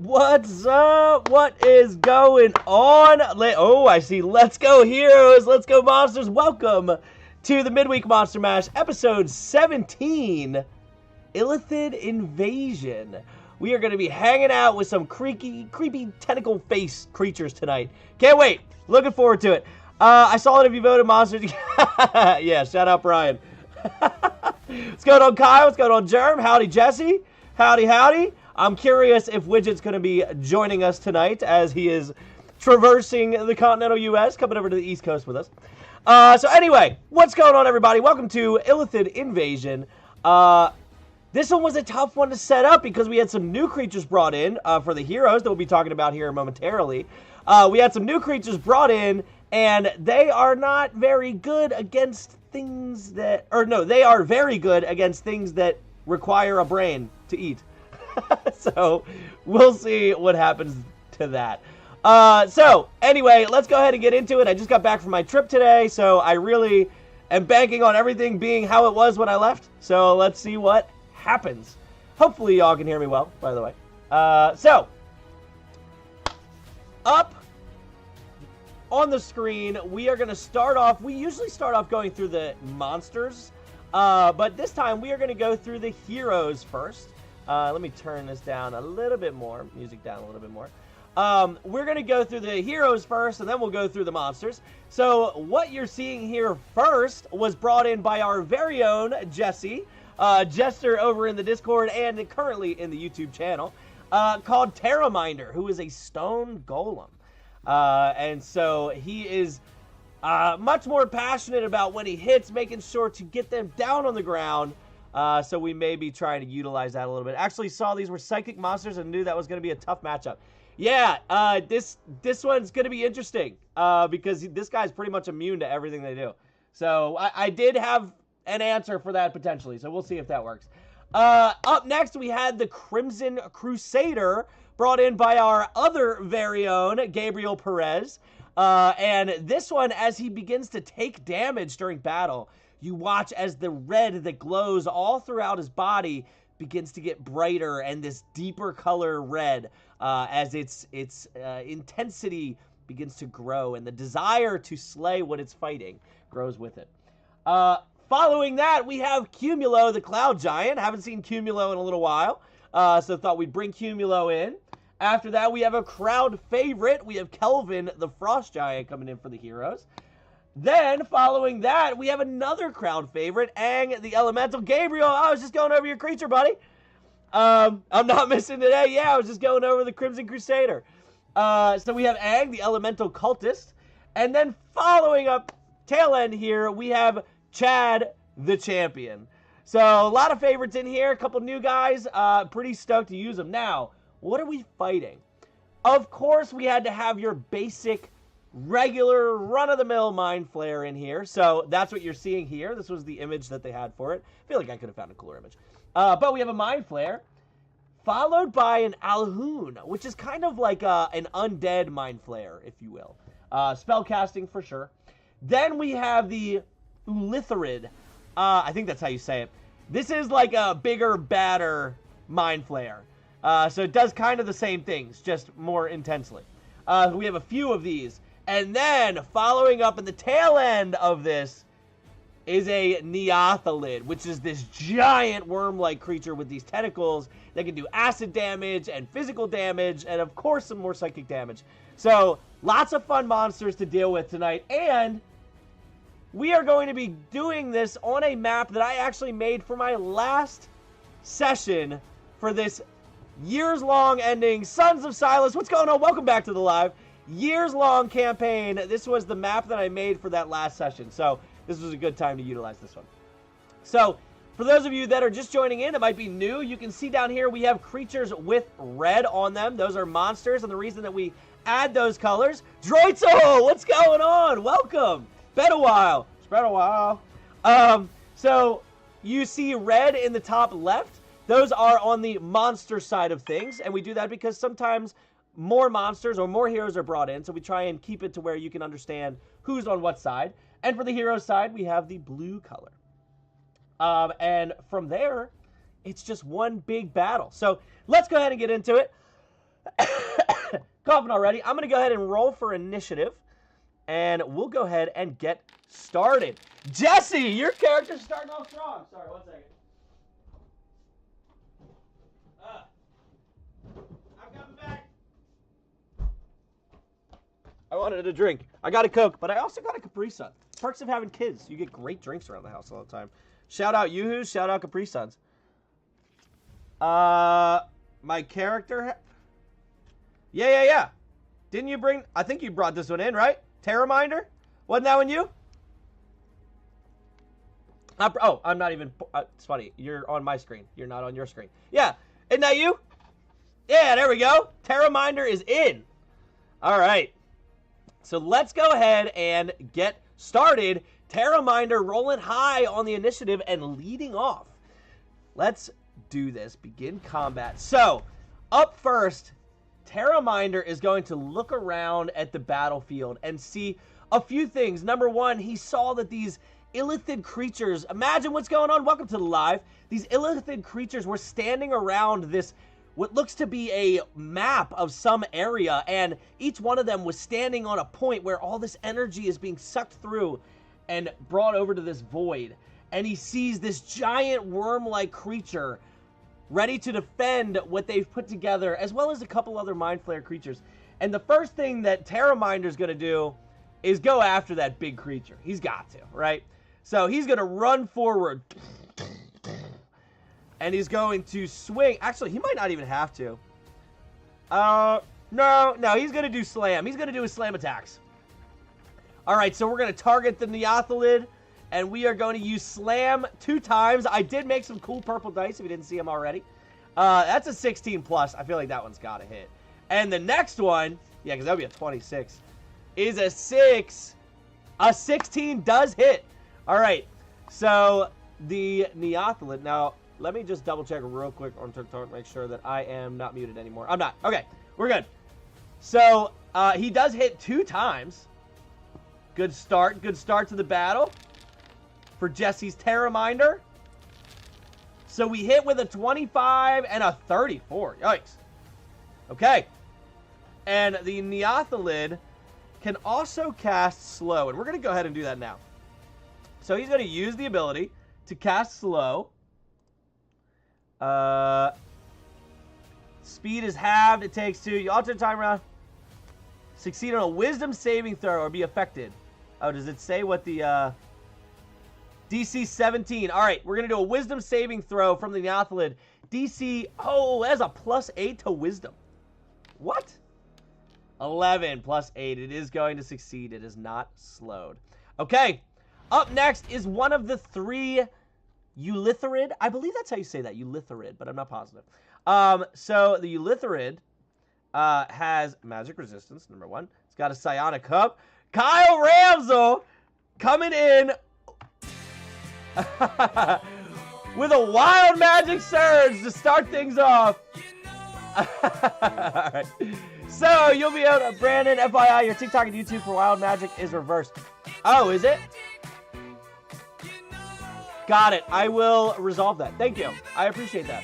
What's up? What is going on? Oh, I see. Let's go, heroes. Let's go, monsters. Welcome to the Midweek Monster Mash, episode 17, Illithid Invasion. We are going to be hanging out with some creepy tentacle-faced creatures tonight. Can't wait. Looking forward to it. I saw it if you voted monsters. Yeah, shout out Brian. What's going on, Kyle? What's going on, Jerm? Howdy, Jesse. Howdy. I'm curious if Widget's going to be joining us tonight as he is traversing the continental U.S., coming over to the East Coast with us. So anyway, what's going on, everybody? Welcome to Illithid Invasion. This one was a tough one to set up because we had some new creatures brought in for the heroes that we'll be talking about here momentarily. We had some new creatures brought in, and they are not very good against things that... Or no, they are very good against things that require a brain to eat. So, we'll see what happens to that. So, anyway, let's go ahead and get into it. I just got back from my trip today, so I really am banking on everything being how it was when I left. So, let's see what happens. Hopefully, y'all can hear me well, by the way. So, up on the screen, we are going to start off. We usually start off going through the monsters, but this time we are going to go through the heroes first. Let me turn this down a little bit more. Music down a little bit more. We're going to go through the heroes first, and then we'll go through the monsters. So what you're seeing here first was brought in by our very own Jesse, Jester over in the Discord and currently in the YouTube channel, called Terraminder, who is a stone golem. And so he is much more passionate about when he hits, making sure to get them down on the ground. So we may be trying to utilize that a little bit. Actually saw these were psychic monsters and knew that was going to be a tough matchup. Yeah, this one's going to be interesting because this guy's pretty much immune to everything they do. So I did have an answer for that potentially, so we'll see if that works. Up next, we had the Crimson Crusader brought in by our other very own Gabriel Perez. And this one, as he begins to take damage during battle, you watch as the red that glows all throughout his body begins to get brighter and this deeper color red as its intensity begins to grow and the desire to slay what it's fighting grows with it. Following that, we have Cumulo, the Cloud Giant. Haven't seen Cumulo in a little while, so thought we'd bring Cumulo in. After that, we have a crowd favorite. We have Kelvin, the Frost Giant, coming in for the heroes. Then, following that, we have another crowd favorite, Aang, the Elemental. Gabriel, I was just going over your creature, buddy. I'm not missing today. Yeah, I was just going over the Crimson Crusader. So we have Aang, the Elemental Cultist. And then following up, tail end here, we have Chad, the Champion. So a lot of favorites in here, a couple new guys. Pretty stoked to use them. Now, what are we fighting? Of course, we had to have your basic regular run-of-the-mill Mind Flare in here. So that's what you're seeing here. This was the image that they had for it. I feel like I could have found a cooler image. But we have a Mind Flare, followed by an Alhoon, which is kind of like an undead Mind Flare, if you will. Spell casting for sure. Then we have the Ulitharid. I think that's how you say it. This is like a bigger, badder Mind Flare. So it does kind of the same things, just more intensely. We have a few of these. And then, following up in the tail end of this, is a Neothalid, which is this giant worm-like creature with these tentacles that can do acid damage and physical damage, and of course some more psychic damage. So, lots of fun monsters to deal with tonight, and we are going to be doing this on a map that I actually made for my last session for this years-long ending Sons of Silas. What's going on? Welcome back to the live. Years-long campaign. This was the map that I made for that last session, so this was a good time to utilize this one. So, for those of you that are just joining in, it might be new, you can see down here we have creatures with red on them. Those are monsters, and the reason that we add those colors... Droitzel! What's going on? Welcome! Been a while. It's been a while. So, you see red in the top left. Those are on the monster side of things, and we do that because sometimes more monsters or more heroes are brought in, so we try and keep it to where you can understand who's on what side. And for the hero side, we have the blue color. And from there, it's just one big battle. So let's go ahead and get into it. Coughing already. I'm going to go ahead and roll for initiative. And we'll go ahead and get started. Jesse, your character's starting off strong. Sorry, 1 second. I'm coming back. I wanted a drink. I got a Coke, but I also got a Capri Sun. Perks of having kids. You get great drinks around the house all the time. Shout out Yoo-Hoo. Shout out Capri Suns. My character... Yeah. Didn't you bring... I think you brought this one in, right? Terraminder? Wasn't that one you? I'm not even... it's funny. You're on my screen. You're not on your screen. Yeah. Isn't that you? Yeah, there we go. Terraminder is in. All right. So let's go ahead and get started. Terraminder rolling high on the initiative and leading off. Let's do this. Begin combat. So, up first, Terraminder is going to look around at the battlefield and see a few things. Number one, he saw that these illithid creatures, imagine what's going on. Welcome to the live. These illithid creatures were standing around this, what looks to be a map of some area, and each one of them was standing on a point where all this energy is being sucked through and brought over to this void. And he sees this giant worm-like creature ready to defend what they've put together, as well as a couple other Mind Flayer creatures. And the first thing that Terraminder's going to do is go after that big creature. He's got to, right? So he's going to run forward. And he's going to swing. Actually, he might not even have to. No, he's going to do slam. He's going to do his slam attacks. All right, so we're going to target the Neothalid. And we are going to use Slam 2 times. I did make some cool purple dice if you didn't see them already. That's a 16 plus. I feel like that one's got to hit. And the next one, yeah, because that would be a 26, is a 6. A 16 does hit. All right, so the Neothalid. Now, let me just double check real quick on TikTok, make sure that I am not muted anymore. I'm not. Okay, we're good. So he does hit 2 times. Good start. Good start to the battle for Jesse's Terraminder. So we hit with a 25 and a 34. Yikes. Okay. And the Neothalid can also cast Slow. And we're going to go ahead and do that now. So he's going to use the ability to cast Slow. Speed is halved. It takes 2. You alter the time around. Succeed on a Wisdom saving throw or be affected. Oh, does it say what the... DC 17. All right, we're going to do a Wisdom saving throw from the Neothalid. DC, oh, that's a +8 to Wisdom. What? 11 +8. It is going to succeed. It is not slowed. Okay, up next is one of the 3 Eulitharid. I believe that's how you say that, Eulitharid, but I'm not positive. So the Eulitharid has magic resistance, number 1. It's got a psionic hub. Kyle Ramsel coming in with a wild magic surge to start things off. All right. So you'll be able to, Brandon, FYI, your TikTok and YouTube for wild magic is reversed. Oh, is it? Got it. I will resolve that. Thank you. I appreciate that.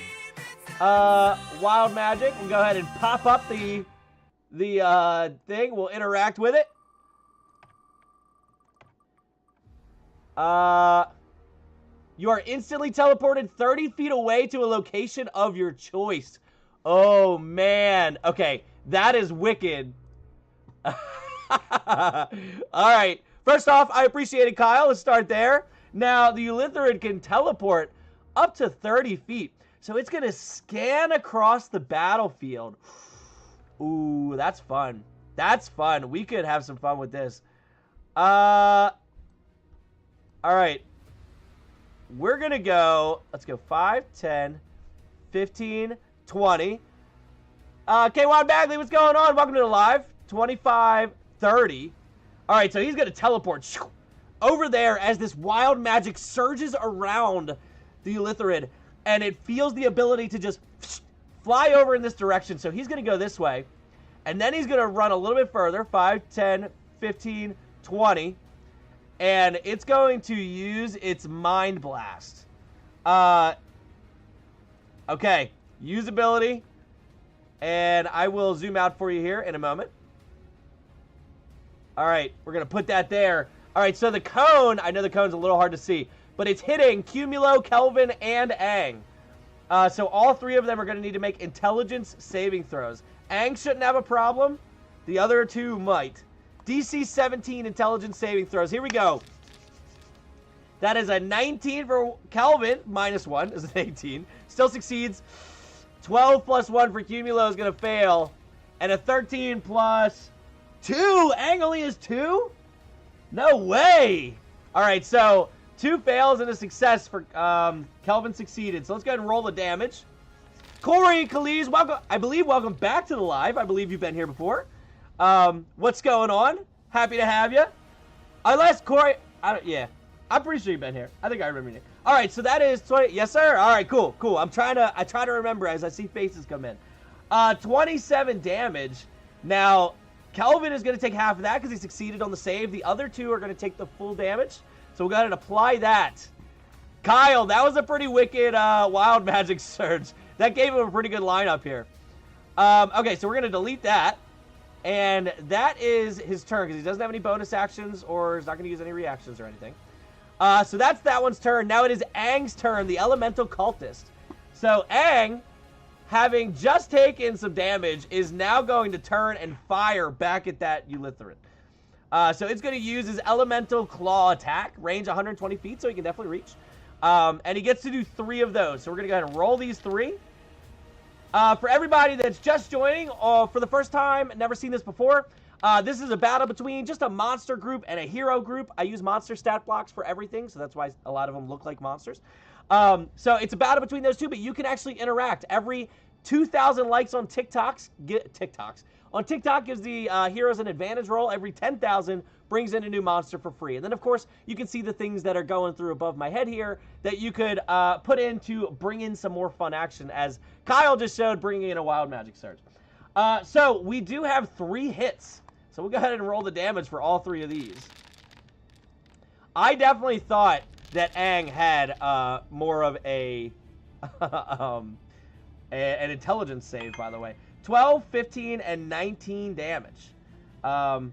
Wild magic. We'll go ahead and pop up the thing. We'll interact with it. You are instantly teleported 30 feet away to a location of your choice. Oh, man. Okay, that is wicked. All right. First off, I appreciate it, Kyle. Let's start there. Now, the Eulitharid can teleport up to 30 feet. So it's going to scan across the battlefield. Ooh, that's fun. That's fun. We could have some fun with this. All right. We're going to go, let's go 5, 10, 15, 20. K1 Bagley, what's going on? Welcome to the live. 25, 30. All right, so he's going to teleport over there as this wild magic surges around the Eulitharid, and it feels the ability to just fly over in this direction. So he's going to go this way, and then he's going to run a little bit further, 5, 10, 15, 20. And it's going to use its Mind Blast. Okay. Use ability. And I will zoom out for you here in a moment. All right, we're going to put that there. All right, so the cone, I know the cone's a little hard to see, but it's hitting Cumulo, Kelvin, and Aang. So all three of them are going to need to make intelligence saving throws. Aang shouldn't have a problem. The other two might. DC 17 intelligence saving throws. Here we go. That is a 19 for Kelvin. -1 is an 18. Still succeeds. 12 plus 1 for Cumulo is going to fail. And a 13 plus 2. Aang only is 2? No way. All right, so 2 fails and a success for Kelvin succeeded. So let's go ahead and roll the damage. Corey, Khalees, welcome. I believe welcome back to the live. I believe you've been here before. What's going on? Happy to have you. Unless Corey, yeah, I'm pretty sure you've been here. I think I remember you. All right, so that is 20. Yes, sir. All right, cool. I try to remember as I see faces come in. 27 damage. Now, Kelvin is going to take half of that because he succeeded on the save. The other two are going to take the full damage. So we'll go ahead and apply that. Kyle, that was a pretty wicked wild magic surge. That gave him a pretty good lineup here. Okay, so we're going to delete that. And that is his turn because he doesn't have any bonus actions or is not going to use any reactions or anything. So that's that one's turn. Now it is Aang's turn, the elemental cultist. So Aang, having just taken some damage, is now going to turn and fire back at that Eleutheran. So it's going to use his elemental claw attack, range 120 feet, so he can definitely reach. And he gets to do 3 of those. So we're going to go ahead and roll these 3. For everybody that's just joining for the first time, never seen this before, this is a battle between just a monster group and a hero group. I use monster stat blocks for everything, so that's why a lot of them look like monsters. So it's a battle between those two, but you can actually interact. Every 2,000 likes on TikTok gives the heroes an advantage roll. Every 10,000 brings in a new monster for free. And then, of course, you can see the things that are going through above my head here that you could put in to bring in some more fun action, as Kyle just showed, bringing in a wild magic surge. So we do have 3 hits. So we'll go ahead and roll the damage for all 3 of these. I definitely thought that Aang had more of a an intelligence save, by the way. 12, 15, and 19 damage. Was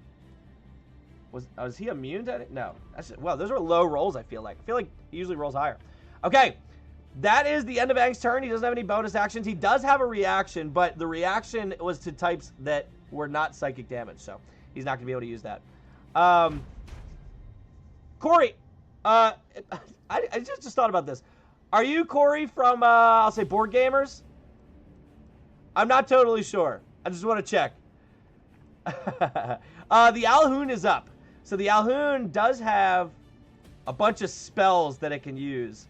he immune to it? No. Well, those are low rolls, I feel like. I feel like he usually rolls higher. Okay. That is the end of Aang's turn. He doesn't have any bonus actions. He does have a reaction, but the reaction was to types that were not psychic damage, so he's not going to be able to use that. Corey, I just thought about this. Are you Corey from, I'll say, Board Gamers? I'm not totally sure. I just want to check. The Alhoon is up. So the Alhoon does have a bunch of spells that it can use.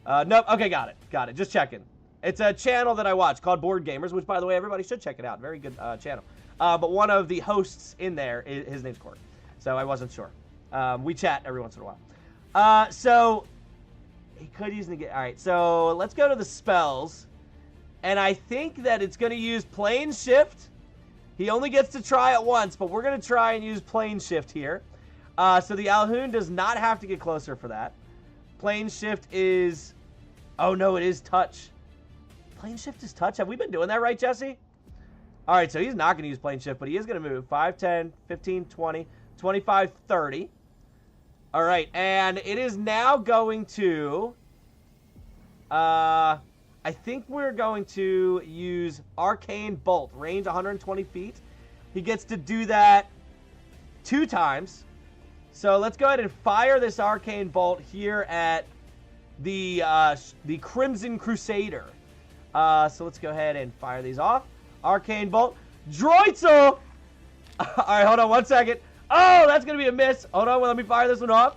Nope. Okay, got it. Just checking. It's a channel that I watch called Board Gamers, which, by the way, everybody should check it out. Very good channel. But one of the hosts in there, his name's Corey. So I wasn't sure. We chat every once in a while. So he could use the... All right, so let's go to the spells. And I think that it's going to use Plane Shift. He only gets to try it once, but we're going to try and use Plane Shift here. So the Alhoon does not have to get closer for that. Plane Shift is... Oh, no, it is Touch. Plane Shift is Touch? Have we been doing that right, Jesse? All right, so he's not going to use Plane Shift, but he is going to move. 5, 10, 15, 20, 25, 30. All right, and it is now going to... I think we're going to use Arcane Bolt, range 120 feet. He gets to do that 2 times. So let's go ahead and fire this Arcane Bolt here at the Crimson Crusader. So let's go ahead and fire these off. Arcane Bolt. Droitzel! All right, hold on 1 second. Oh, that's going to be a miss. Hold on, let me fire this one off.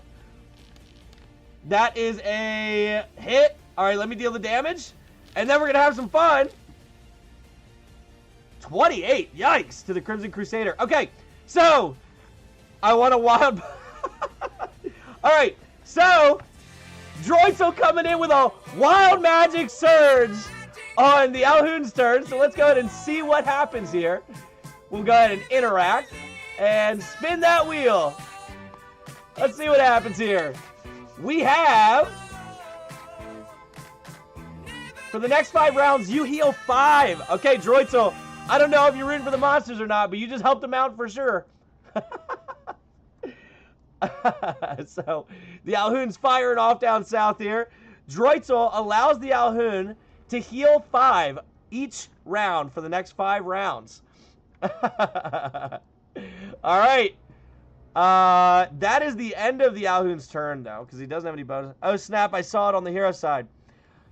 That is a hit. All right, let me deal the damage. And then we're going to have some fun. 28. Yikes to the Crimson Crusader. Okay, so I want a wild... All right, so Droitzel coming in with a wild magic surge on the Alhoon's turn. So let's go ahead and see what happens here. We'll go ahead and interact and spin that wheel. Let's see what happens here. We have... For the next 5 rounds, you heal 5. Okay, Droitzel, I don't know if you're rooting for the monsters or not, but you just helped them out for sure. So, the Alhoon's firing off down south here. Droitzel allows the Alhoon to heal 5 each round for the next 5 rounds. All right. That is the end of the Alhoon's turn, though, because he doesn't have any bonus. Oh, snap. I saw it on the hero side.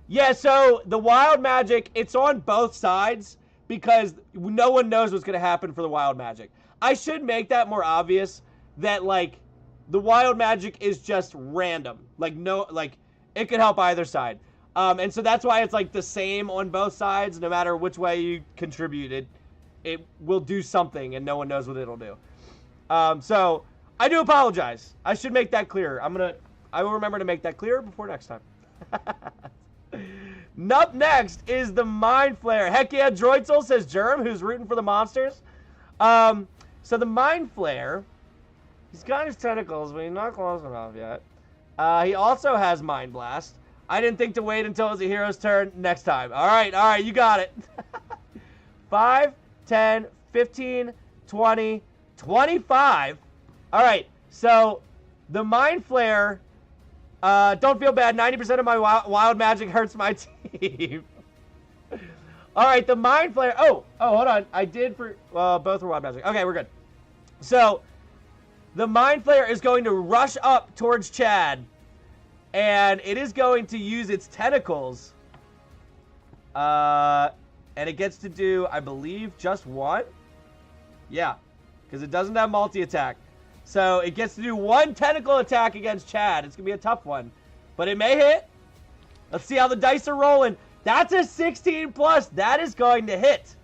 Yeah, so the wild magic, it's on both sides because no one knows what's going to happen for the wild magic. I should make that more obvious that, like, the wild magic is just random. Like, no, like, it could help either side. And so that's why it's, like, the same on both sides. No matter which way you contribute, it will do something, and no one knows what it'll do. So, I do apologize. I should make that clear. I will remember to make that clear before next time. Up next is the Mind Flare. Heck yeah, Droitzel, says Germ, who's rooting for the monsters. So the Mind Flare, he's got his tentacles, but he's not close enough yet. He also has Mind Blast. I didn't think to wait until it was a hero's turn. Next time. All right, you got it. 5, 10, 15, 20, 25. All right, so the Mind Flare, don't feel bad. 90% of my wild magic hurts my team. All right, the Mind Flare. Oh, hold on. I did for both were wild magic. Okay, we're good. So the Mind Flare is going to rush up towards Chad, and it is going to use its tentacles. And it gets to do, I believe, just one. Yeah, because it doesn't have multi-attack. So it gets to do one tentacle attack against Chad. It's going to be a tough one. But it may hit. Let's see how the dice are rolling. That's a 16 plus. That is going to hit.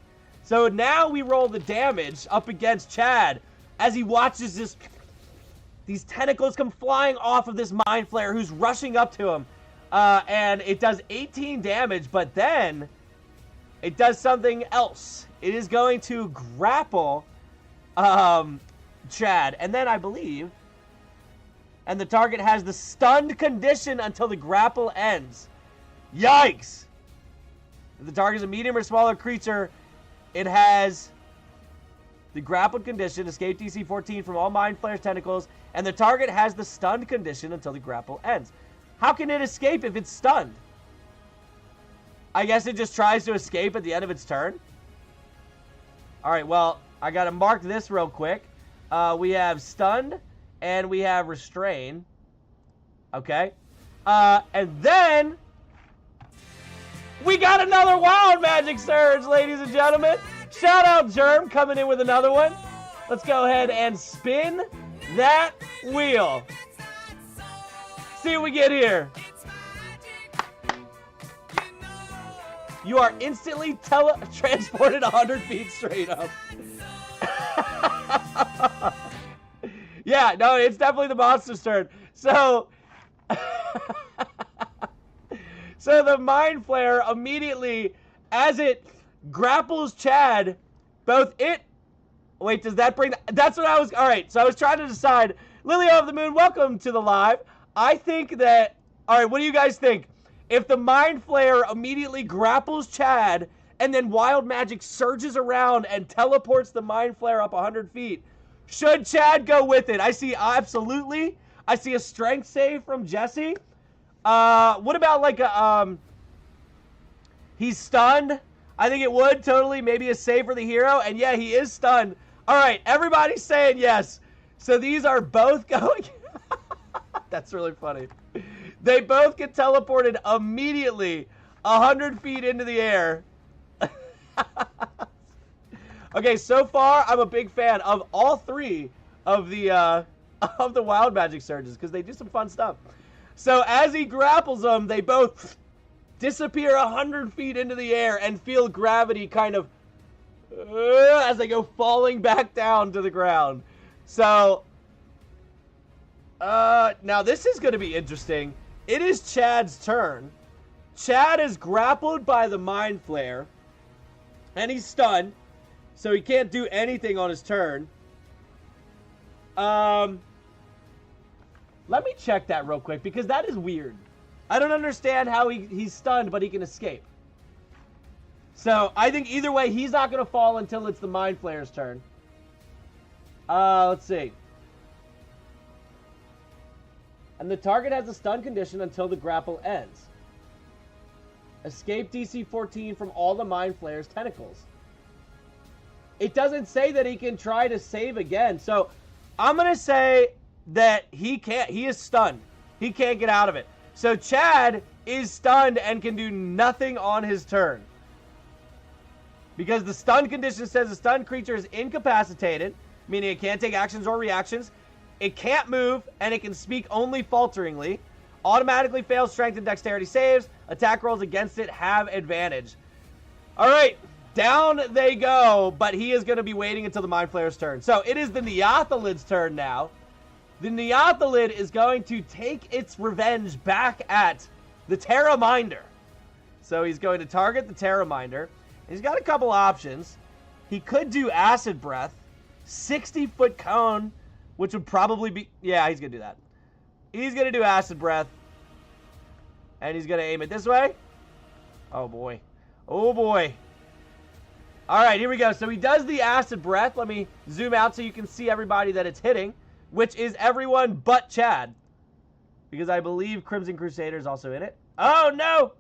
So now we roll the damage up against Chad as he watches these tentacles come flying off of this Mind Flare who's rushing up to him. And it does 18 damage, but then it does something else. It is going to grapple Chad, and then I believe, and the target has the stunned condition until the grapple ends. Yikes! If the target is a medium or smaller creature, it has the grappled condition, escape DC 14 from all Mind Flare's tentacles, and the target has the stunned condition until the grapple ends. How can it escape if it's stunned? I guess it just tries to escape at the end of its turn. Alright, well, I gotta mark this real quick. We have stunned, and we have restrain. Okay. And then we got another wild magic surge, ladies and gentlemen. Shout out Germ coming in with another one. Let's go ahead and spin that wheel. See what we get here. You are instantly transported 100 feet straight up. Yeah, no, it's definitely the monster's turn. So, so the Mind Flare immediately, as it grapples Chad, both it... Wait, does that bring... That's what I was... All right, so I was trying to decide. Lily of the Moon, welcome to the live. I think that... All right, what do you guys think? If the Mind Flare immediately grapples Chad and then wild magic surges around and teleports the Mind Flare up 100 feet, should Chad go with it? I see absolutely. I see a strength save from Jesse. What about like a, he's stunned. I think it would totally, maybe a save for the hero. And yeah, he is stunned. All right, everybody's saying yes. So these are both going. That's really funny. They both get teleported immediately 100 feet into the air. Okay, so far I'm a big fan of all three of the wild magic surges because they do some fun stuff. So as he grapples them, they both disappear 100 feet into the air and feel gravity kind of as they go falling back down to the ground. So now this is going to be interesting. It is Chad's turn. Chad is grappled by the Mind Flare, and he's stunned, so he can't do anything on his turn. Let me check that real quick, because that is weird. I don't understand how he's stunned, but he can escape. So I think either way, he's not going to fall until it's the Mind Flayer's turn. Let's see. And the target has a stun condition until the grapple ends. Escape DC 14 from all the Mind Flayer's tentacles. It doesn't say that he can try to save again. So I'm going to say that he can't. He is stunned. He can't get out of it. So Chad is stunned and can do nothing on his turn. Because the stun condition says the stunned creature is incapacitated, meaning it can't take actions or reactions. It can't move, and it can speak only falteringly. Automatically fails strength and dexterity saves. Attack rolls against it have advantage. All right, down they go, but he is going to be waiting until the Mind Flayer's turn. So it is the Neothalid's turn now. The Neothalid is going to take its revenge back at the Terraminder. So he's going to target the Terraminder. He's got a couple options. He could do Acid Breath, 60-foot cone, which would probably be... Yeah, he's going to do that. He's going to do Acid Breath. And he's going to aim it this way. Oh, boy. Oh, boy. All right, here we go. So he does the Acid Breath. Let me zoom out so you can see everybody that it's hitting, which is everyone but Chad. Because I believe Crimson Crusader is also in it. Oh, no!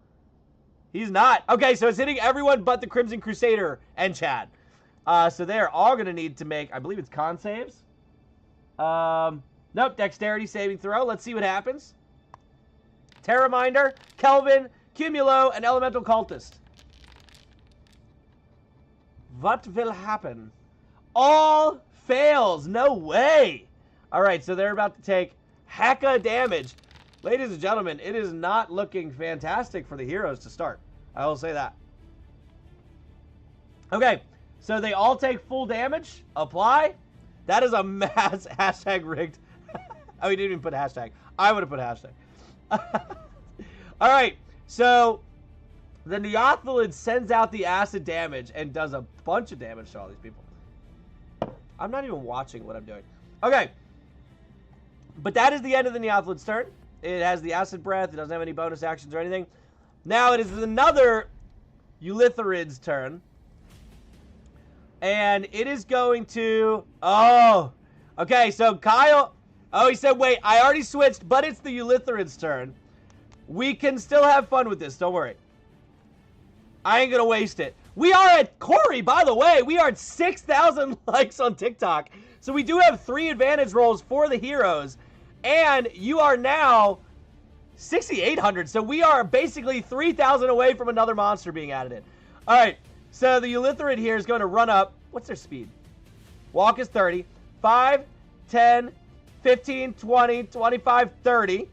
He's not. Okay, so it's hitting everyone but the Crimson Crusader and Chad. So they're all going to need to make, I believe it's con saves. Nope, dexterity saving throw. Let's see what happens. Terraminder, Kelvin, Cumulo, and Elemental Cultist. What will happen? All fails. No way. All right, so they're about to take hecka damage. Ladies and gentlemen, it is not looking fantastic for the heroes to start. I will say that. Okay, so they all take full damage. Apply. That is a mass hashtag rigged. Oh, he didn't even put a hashtag. I would have put a hashtag. All right, so the Neothalid sends out the acid damage and does a bunch of damage to all these people. I'm not even watching what I'm doing. Okay, but that is the end of the Neothalid's turn. It has the Acid Breath. It doesn't have any bonus actions or anything. Now it is another Eulitharid's turn. And it is going to... Oh. Okay, so Kyle... Oh, he said, wait, I already switched, but it's the Eulitharid's turn. We can still have fun with this. Don't worry. I ain't going to waste it. We are at Corey, by the way. We are at 6,000 likes on TikTok. So we do have 3 advantage rolls for the heroes. And you are now 6,800. So we are basically 3,000 away from another monster being added in. All right. So the Eulitharid here is going to run up. What's their speed? Walk is 30. 5, 10, 15, 20, 25, 30.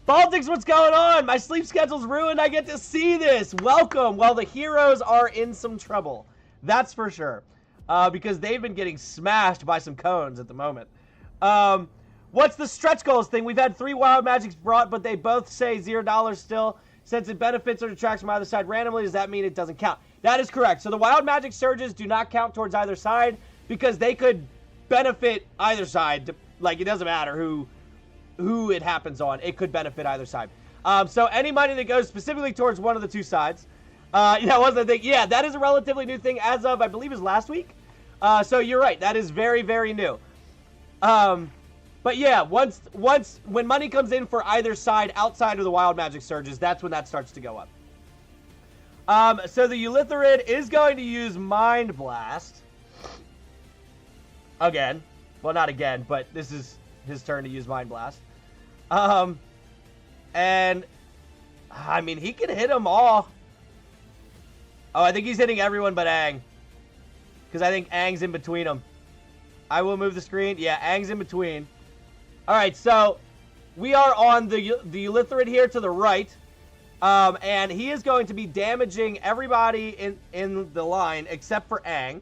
Baltics, what's going on? My sleep schedule's ruined. I get to see this. Welcome. Well, the heroes are in some trouble. That's for sure. Because they've been getting smashed by some cones at the moment. What's the stretch goals thing? We've had 3 wild magics brought, but they both say $0 still. Since it benefits or detracts from either side randomly, does that mean it doesn't count? That is correct. So the wild magic surges do not count towards either side because they could benefit either side. Like, it doesn't matter who it happens on. It could benefit either side. So any money that goes specifically towards one of the 2 sides. That was the thing. Yeah, that is a relatively new thing as of, I believe, is last week. So you're right. That is very, very new. But yeah, when money comes in for either side outside of the wild magic surges, that's when that starts to go up. So the Eulitharid is going to use Mind Blast. Again. Well, not again, but this is his turn to use Mind Blast. And, I mean, he can hit them all. Oh, I think he's hitting everyone but Aang. Because I think Aang's in between them. I will move the screen. Yeah, Aang's in between. All right, so we are on the Eulitharid here to the right. And he is going to be damaging everybody in the line except for Aang.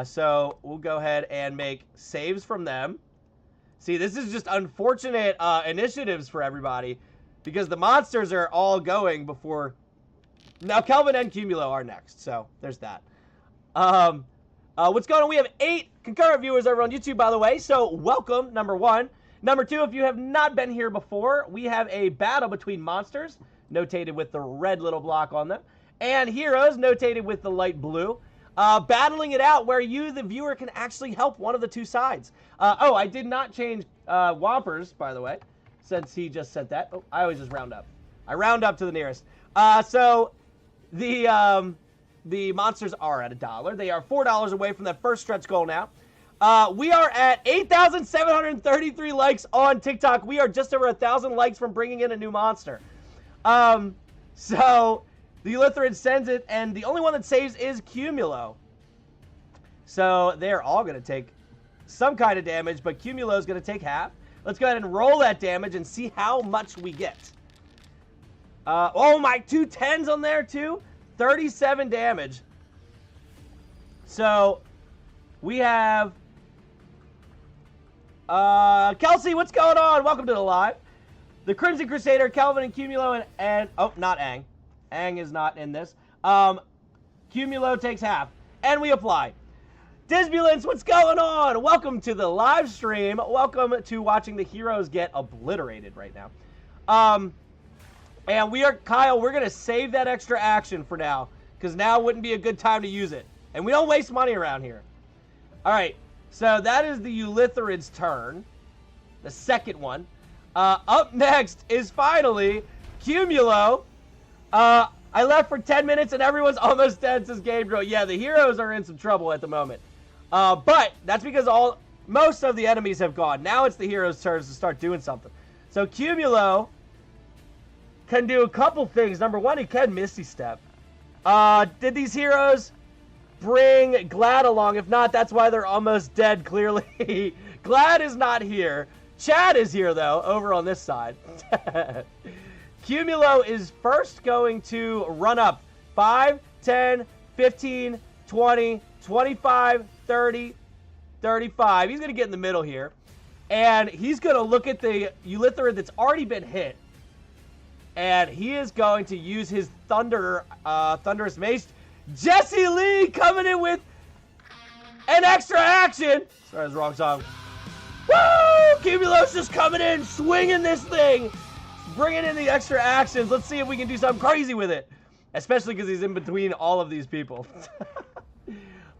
So we'll go ahead and make saves from them. See, this is just unfortunate initiatives for everybody because the monsters are all going before... Now, Kelvin and Cumulo are next, so there's that. What's going on? We have 8 concurrent viewers over on YouTube, by the way, so welcome, number 1. Number 2, if you have not been here before, we have a battle between monsters. notated with the red little block on them. And heroes, notated with the light blue. Battling it out where you, the viewer, can actually help one of the two sides. Oh, I did not change Whompers, by the way, since he just said that. Oh, I always just round up. I round up to the nearest. So the monsters are at $1. They are $4 away from that first stretch goal now. We are at 8,733 likes on TikTok. We are just over 1,000 likes from bringing in a new monster. So the Elithrid sends it, and the only one that saves is Cumulo. So they're all going to take some kind of damage, but Cumulo is going to take half. Let's go ahead and roll that damage and see how much we get. Oh my, 2 10s on there too. 37 damage. So we have Kelsey, what's going on? Welcome to the live. The Crimson Crusader, Kelvin and Cumulo, and oh, not Aang. Aang is not in this. Cumulo takes half, and we apply. Disbulence, what's going on? Welcome to the live stream. Welcome to watching the heroes get obliterated right now. And we are, Kyle, we're going to save that extra action for now, because now wouldn't be a good time to use it. And we don't waste money around here. All right, so that is the Elithrid's turn, the second one. Up next is finally Cumulo. I left for 10 minutes and everyone's almost dead, says Gabriel. Yeah, the heroes are in some trouble at the moment. But that's because most of the enemies have gone. Now it's the heroes' turns to start doing something. So Cumulo can do a couple things. Number one, he can Misty Step. Did these heroes bring Glad along? If not, that's why they're almost dead, clearly. Glad is not here. Chad is here, though, over on this side. Cumulo is first going to run up 5, 10, 15, 20, 25, 30, 35. He's going to get in the middle here. And he's going to look at the Elithrid that's already been hit. And he is going to use his Thunderous Mace. Jesse Lee coming in with an extra action. Sorry, that's the wrong song. Woo! Cumulo's just coming in, swinging this thing. Bringing in the extra actions. Let's see if we can do something crazy with it. Especially because he's in between all of these people.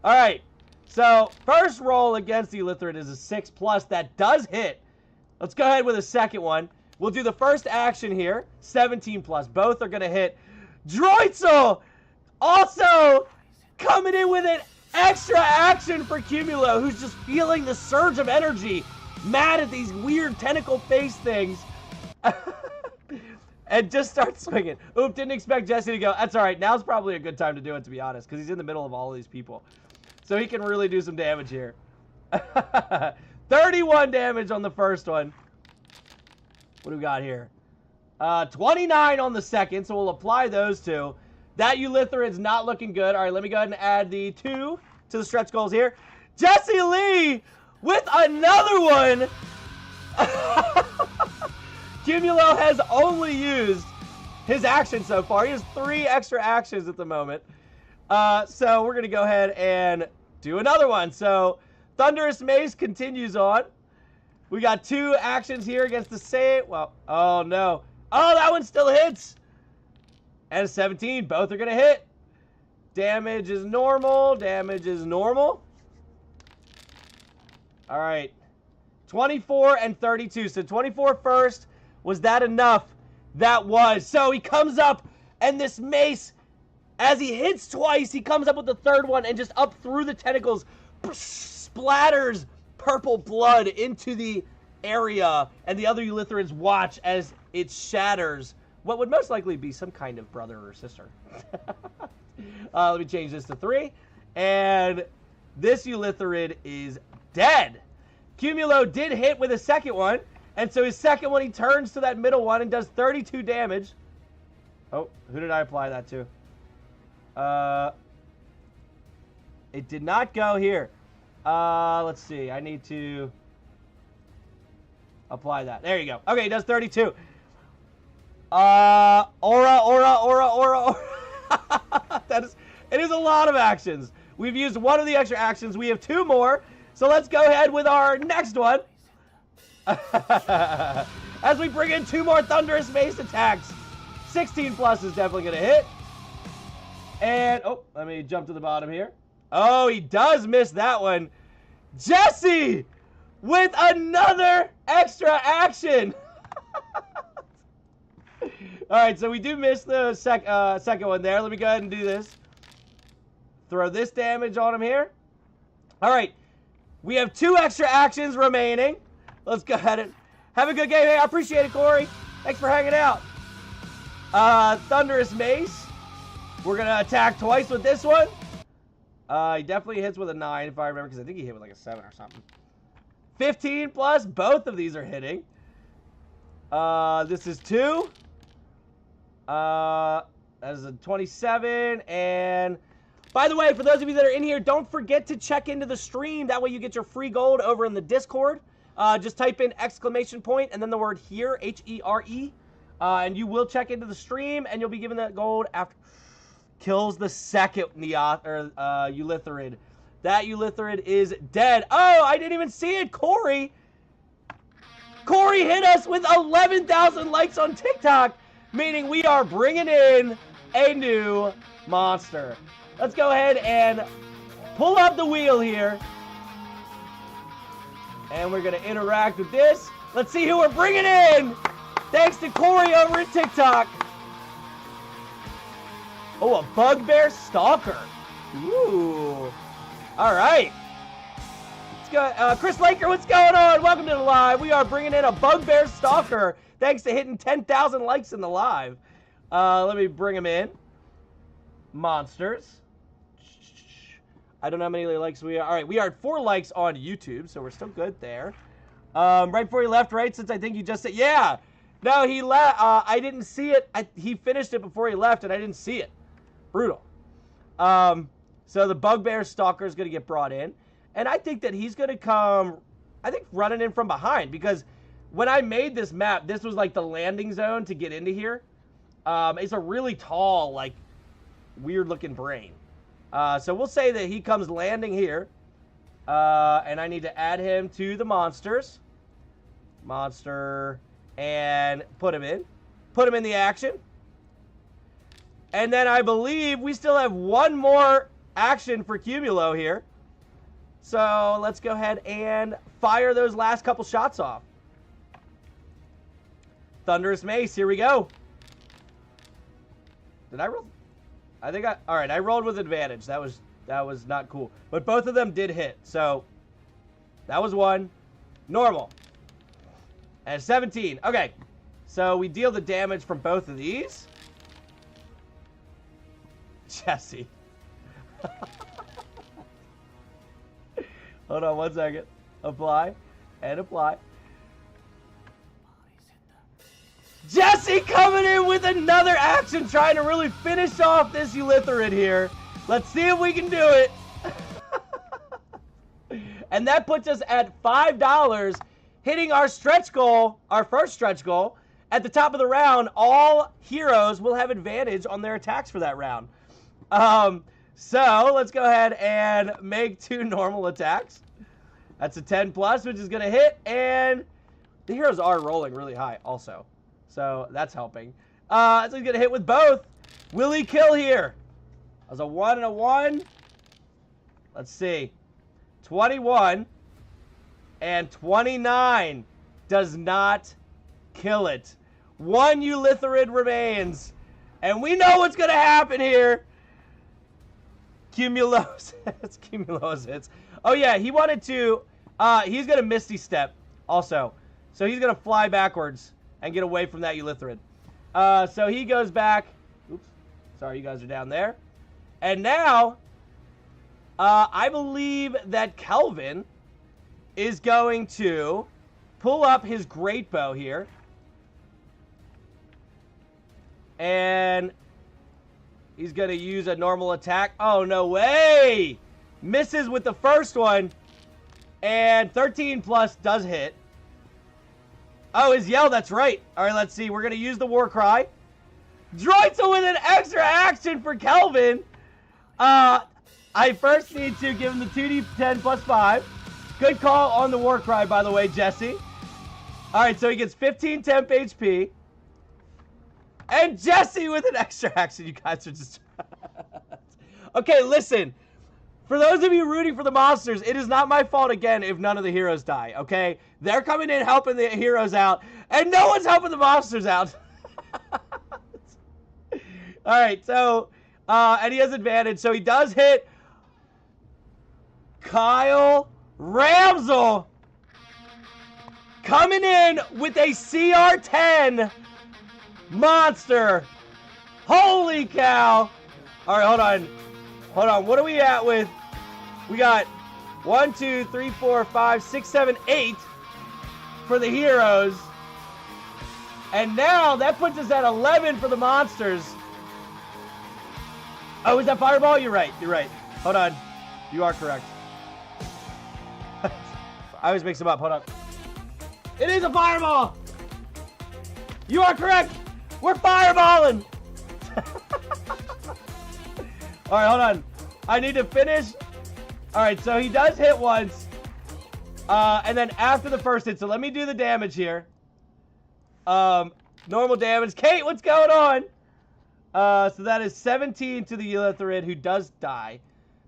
All right. So, first roll against the Elithrid is a 6+. That does hit. Let's go ahead with a second one. We'll do the first action here. 17+. Both are going to hit. Droitzel also coming in with an extra action for Cumulo, who's just feeling the surge of energy. Mad at these weird tentacle face things. And just start swinging. Oop, didn't expect Jesse to go. That's all right. Now's probably a good time to do it, to be honest, because he's in the middle of all of these people. So he can really do some damage here. 31 damage on the first one. What do we got here? 29 on the second, so we'll apply those two. That Elithrid's not looking good. All right, let me go ahead and add the 2 to the stretch goals here. Jesse Lee with another one. Cumulo has only used his action so far. He has 3 extra actions at the moment. So we're going to go ahead and do another one. So Thunderous Mace continues on. We got 2 actions here against the same. Well, oh no. Oh, that one still hits. And a 17. Both are going to hit. Damage is normal. Damage is normal. All right. 24 and 32. So 24 first. Was that enough? That was. So he comes up, and this mace, as he hits twice, he comes up with the third one, and just up through the tentacles, splatters purple blood into the area, and the other Elithrids watch as it shatters what would most likely be some kind of brother or sister. Let me change this to 3, and this Elithrid is dead. Cumulo did hit with a second one. And so his second one, he turns to that middle one and does 32 damage. Oh, who did I apply that to? It did not go here. Let's see. I need to apply that. There you go. Okay, he does 32. Aura. It is a lot of actions. We've used one of the extra actions. We have 2 more. So let's go ahead with our next one. As we bring in 2 more Thunderous Mace attacks. 16 plus is definitely going to hit. And, oh, let me jump to the bottom here. Oh, he does miss that one. Jesse with another extra action. All right, so we do miss the second one there. Let me go ahead and do this. Throw this damage on him here. All right, we have 2 extra actions remaining. Let's go ahead and have a good game. Hey, I appreciate it, Corey. Thanks for hanging out. Thunderous Mace. We're going to attack twice with this one. He definitely hits with a 9, if I remember, because I think he hit with like a 7 or something. 15 plus. Both of these are hitting. This is 2. That is a 27. And by the way, for those of you that are in here, don't forget to check into the stream. That way you get your free gold over in the Discord. Just type in ! And then the word here, H-E-R-E. And you will check into the stream, and you'll be given that gold after... Kills the second Eulitharid. That Eulitharid is dead. Oh, I didn't even see it, Corey. Corey hit us with 11,000 likes on TikTok, meaning we are bringing in a new monster. Let's go ahead and pull up the wheel here. And we're going to interact with this. Let's see who we're bringing in. Thanks to Corey over at TikTok. Oh, a Bugbear Stalker. Ooh. All right. Let's go. Chris Laker, what's going on? Welcome to the live. We are bringing in a Bugbear Stalker thanks to hitting 10,000 likes in the live. Let me bring him in. Monsters. I don't know how many likes we are. All right, we are at 4 likes on YouTube, so we're still good there. Right before he left, right? Since I think you just said, yeah. No, he left. I didn't see it. He finished it before he left, and I didn't see it. Brutal. So the Bugbear Stalker is going to get brought in. And I think that he's going to come, I think, running in from behind. Because when I made this map, this was like the landing zone to get into here. It's a really tall, like, weird-looking brain. So we'll say that he comes landing here. And I need to add him to the monsters. Monster. And put him in. Put him in the action. And then I believe we still have one more action for Cumulo here. So let's go ahead and fire those last couple shots off. Thunderous Mace, here we go. Did I roll? I think all right, I rolled with advantage. That was not cool. But both of them did hit. So that was 1. Normal. And 17. Okay. So we deal the damage from both of these. Jesse. Hold on 1 second. Apply. And apply. Jesse coming in with another action, trying to really finish off this Eulitharid here. Let's see if we can do it. And that puts us at $5, hitting our stretch goal, our first stretch goal. At the top of the round, all heroes will have advantage on their attacks for that round. So let's go ahead and make 2 normal attacks. That's a 10 plus, which is going to hit. And the heroes are rolling really high also. So that's helping. So he's going to hit with both. Will he kill here? That was a 1 and a 1. Let's see. 21 and 29 does not kill it. 1 Eulitharid remains. And we know what's going to happen here. Cumulos. It's Cumulos hits. Oh, yeah. He wanted to. He's going to Misty Step also. So he's going to fly backwards and get away from that Eulitharid. So he goes back. Oops. Sorry, you guys are down there. And now, I believe that Kelvin is going to pull up his Great Bow here. And he's going to use a normal attack. Oh, no way! Misses with the first one. And 13 plus does hit. Oh, his yell, that's right. All right, let's see. We're going to use the War Cry. Droitzel with an extra action for Kelvin. I first need to give him the 2d10 plus 5. Good call on the War Cry, by the way, Jesse. All right, so he gets 15 temp HP. And Jesse with an extra action. You guys are just... Okay, listen. For those of you rooting for the monsters, it is not my fault again if none of the heroes die, okay? They're coming in helping the heroes out, and no one's helping the monsters out. Alright, so, and he has advantage, so he does hit Kyle Ramsel coming in with a CR10 monster. Holy cow. Alright, hold on. Hold on, what are we at with? We got 1, 2, 3, 4, 5, 6, 7, 8 for the heroes. And now that puts us at 11 for the monsters. Oh, is that fireball? You're right. You're right. Hold on. You are correct. I always mix them up. Hold on. It is a fireball. You are correct. We're fireballing. All right, hold on. I need to finish. All right, so he does hit once. And then after the first hit, so let me do the damage here. Normal damage. Kate, what's going on? So that is 17 to the Elithrid, who does die.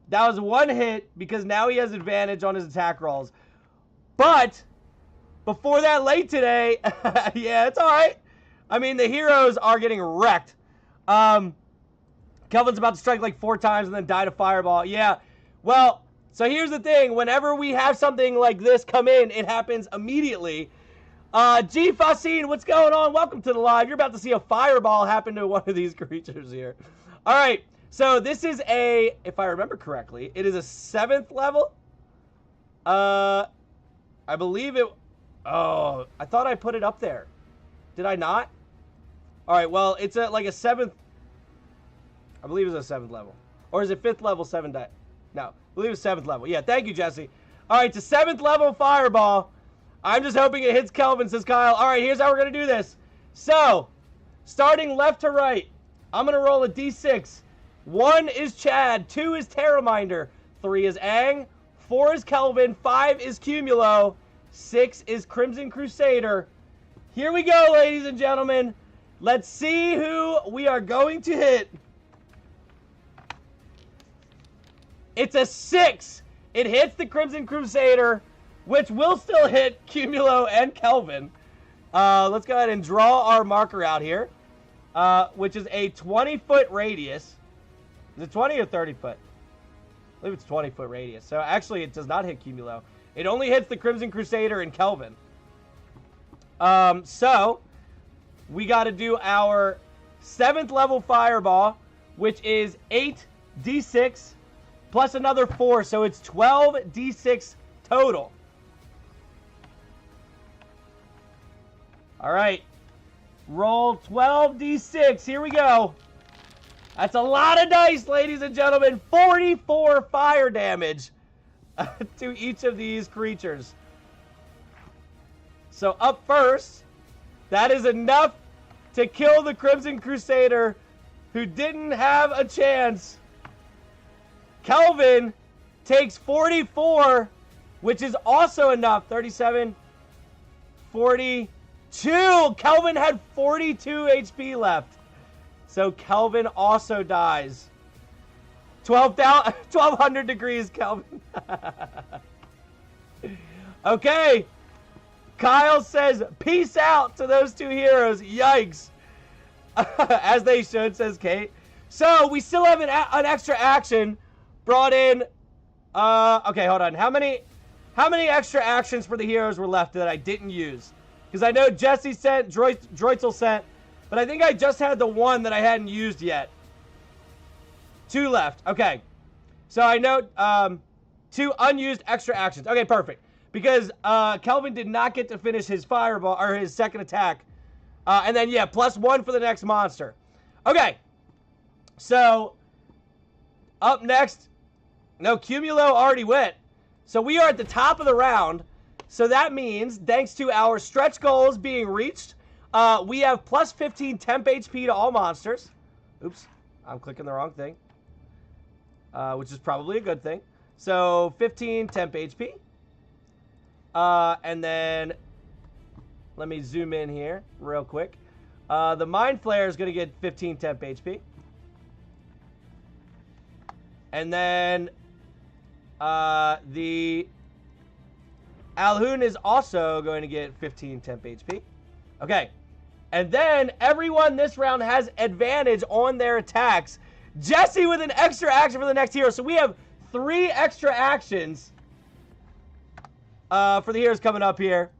That was one hit, because now he has advantage on his attack rolls. But, before that late today, yeah, it's alright. I mean, the heroes are getting wrecked. Kelvin's about to strike like 4 times and then die to fireball. Yeah, well, so here's the thing. Whenever we have something like this come in, it happens immediately. G. Faustine, what's going on? Welcome to the live. You're about to see a fireball happen to one of these creatures here. All right, so this is a, if I remember correctly, it is a 7th level. I believe it, oh, I thought I put it up there. Did I not? All right, well, it's like a 7th, I believe it's a 7th level. Or is it 5th level 7 die? No, I believe it's 7th level. Yeah, thank you, Jesse. All right, it's a 7th level fireball. I'm just hoping it hits Kelvin, says Kyle. All right, here's how we're going to do this. So, starting left to right, I'm going to roll a d6. 1 is Chad, 2 is Terraminder, 3 is Aang, 4 is Kelvin, 5 is Cumulo, 6 is Crimson Crusader. Here we go, ladies and gentlemen. Let's see who we are going to hit. It's a 6. It hits the Crimson Crusader, which will still hit Cumulo and Kelvin. Let's go ahead and draw our marker out here, which is a 20-foot radius. Is it 20 or 30 foot? I believe it's 20-foot radius. So actually, it does not hit Cumulo. It only hits the Crimson Crusader and Kelvin. So we got to do our 7th level fireball, which is 8d6 plus another 4. So it's 12d6 total. All right, roll 12d6. Here we go. That's a lot of dice, ladies and gentlemen. 44 fire damage to each of these creatures. So up first, that is enough to kill the Crimson Crusader, who didn't have a chance. Kelvin takes 44, which is also enough. 37, 42. Kelvin had 42 HP left. So Kelvin also dies. 1200 degrees, Kelvin. Okay. Kyle says, peace out to those 2 heroes. Yikes. As they should, says Kate. So we still have an extra action brought in. Okay, hold on. How many extra actions for the heroes were left that I didn't use? Because I know Jesse sent, Droitzel sent, but I think I just had the 1 that I hadn't used yet. 2 left. Okay. So I know 2 unused extra actions. Okay, perfect. Because Kelvin did not get to finish his fireball, or his second attack. And then, yeah, +1 for the next monster. Okay. So, up next, no, Cumulo already went. So we are at the top of the round. So that means, thanks to our stretch goals being reached, we have +15 temp HP to all monsters. Oops, I'm clicking the wrong thing. Which is probably a good thing. So 15 temp HP. And then, let me zoom in here real quick. The Mind Flare is going to get 15 temp HP. And then the Alhoon is also going to get 15 temp HP. Okay. And then everyone this round has advantage on their attacks. Jesse with an extra action for the next hero. So we have 3 extra actions for the heroes coming up here.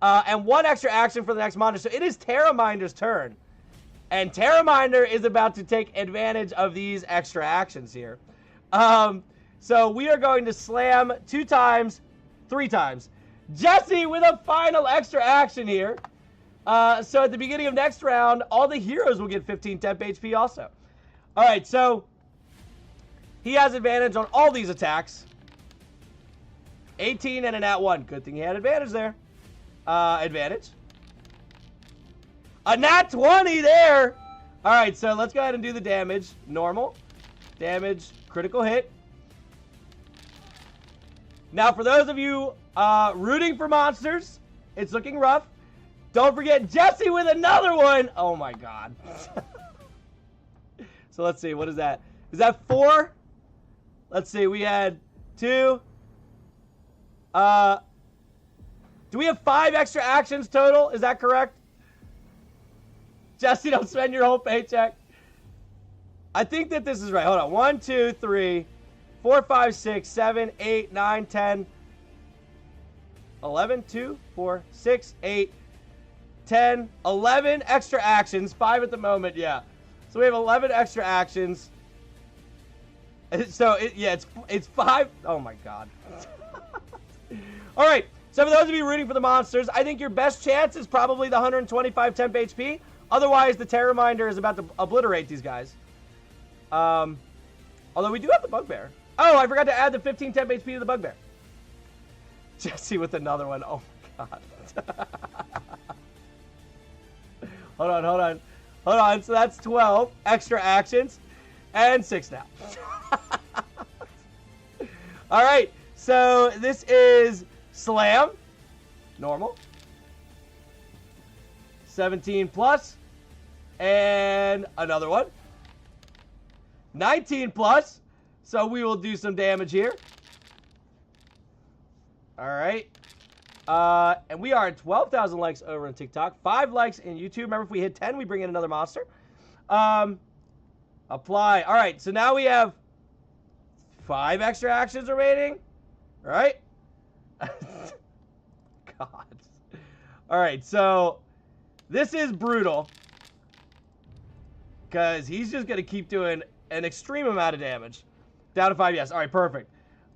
And 1 extra action for the next monster. So it is Terraminder's turn. And Terraminder is about to take advantage of these extra actions here. So we are going to slam 2 times, 3 times. Jesse with a final extra action here. So at the beginning of next round, all the heroes will get 15 temp HP also. All right, so he has advantage on all these attacks. 18 and an @1. Good thing he had advantage there. Advantage. A nat 20 there. All right, so let's go ahead and do the damage. Normal. Damage. Critical hit. Now, for those of you rooting for monsters, it's looking rough. Don't forget Jesse with another one. Oh, my God. So let's see. What is that? Is that 4? Let's see. We had 2. Do we have 5 extra actions total? Is that correct? Jesse, don't spend your whole paycheck. I think that this is right. Hold on. 1, 2, 3, 4, 5, 6, 7, 8, 9, 10, 11, 2, 4, 6, 8, 10, 11 extra actions. 5 at the moment, yeah. So we have 11 extra actions. So, it's 5. Oh, my God. All right. So for those of you rooting for the monsters, I think your best chance is probably the 125 temp HP. Otherwise, the Terraminder is about to obliterate these guys. Although we do have the Bugbear. Oh, I forgot to add the 15 temp HP to the Bugbear. Jesse with another one. Oh, my God. Hold on. So that's 12 extra actions. And 6 now. All right. So this is Slam. Normal. 17 plus. And another one. 19 plus. So we will do some damage here. All right. And we are at 12,000 likes over on TikTok. 5 likes in YouTube. Remember, if we hit 10, we bring in another monster. Apply. All right. So now we have 5 extra actions remaining. All right. God. All right. So this is brutal. Because he's just going to keep doing an extreme amount of damage. Down to 5, yes. All right, perfect.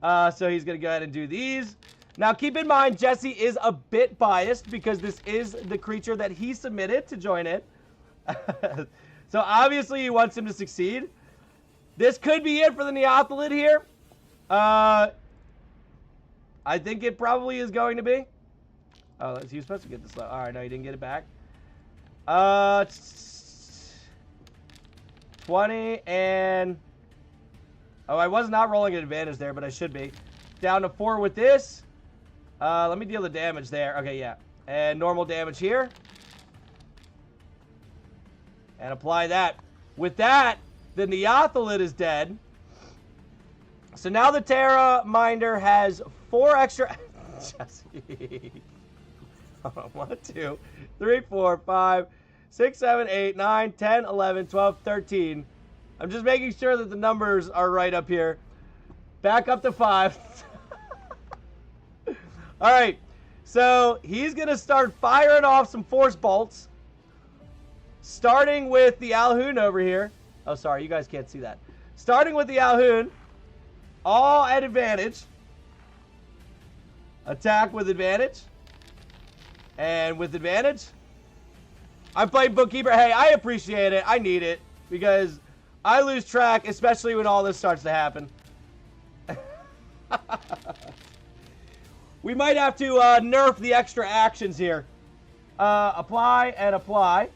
So he's going to go ahead and do these. Now, keep in mind, Jesse is a bit biased because this is the creature that he submitted to join in. So, obviously, he wants him to succeed. This could be it for the Neoptolid here. I think it probably is going to be. Oh, he was supposed to get this low. All right, no, he didn't get it back. 20 and... Oh, I was not rolling an advantage there, but I should be. Down to 4 with this. Let me deal the damage there. Okay, yeah. And normal damage here. And apply that. With that, the Neoptolid is dead. So now the Terraminder has 4 extra... Jesse. 1, 2, 3, 4, 5, 6, 7, 8, 9, 10, 11, 12, 13. I'm just making sure that the numbers are right up here. Back up to 5. All right. So he's going to start firing off some force bolts. Starting with the Alhoon over here. Oh, sorry. You guys can't see that. Starting with the Alhoon. All at advantage. Attack with advantage. And with advantage. I'm playing Bookkeeper. Hey, I appreciate it. I need it. Because I lose track, especially when all this starts to happen. We might have to nerf the extra actions here. Apply and apply.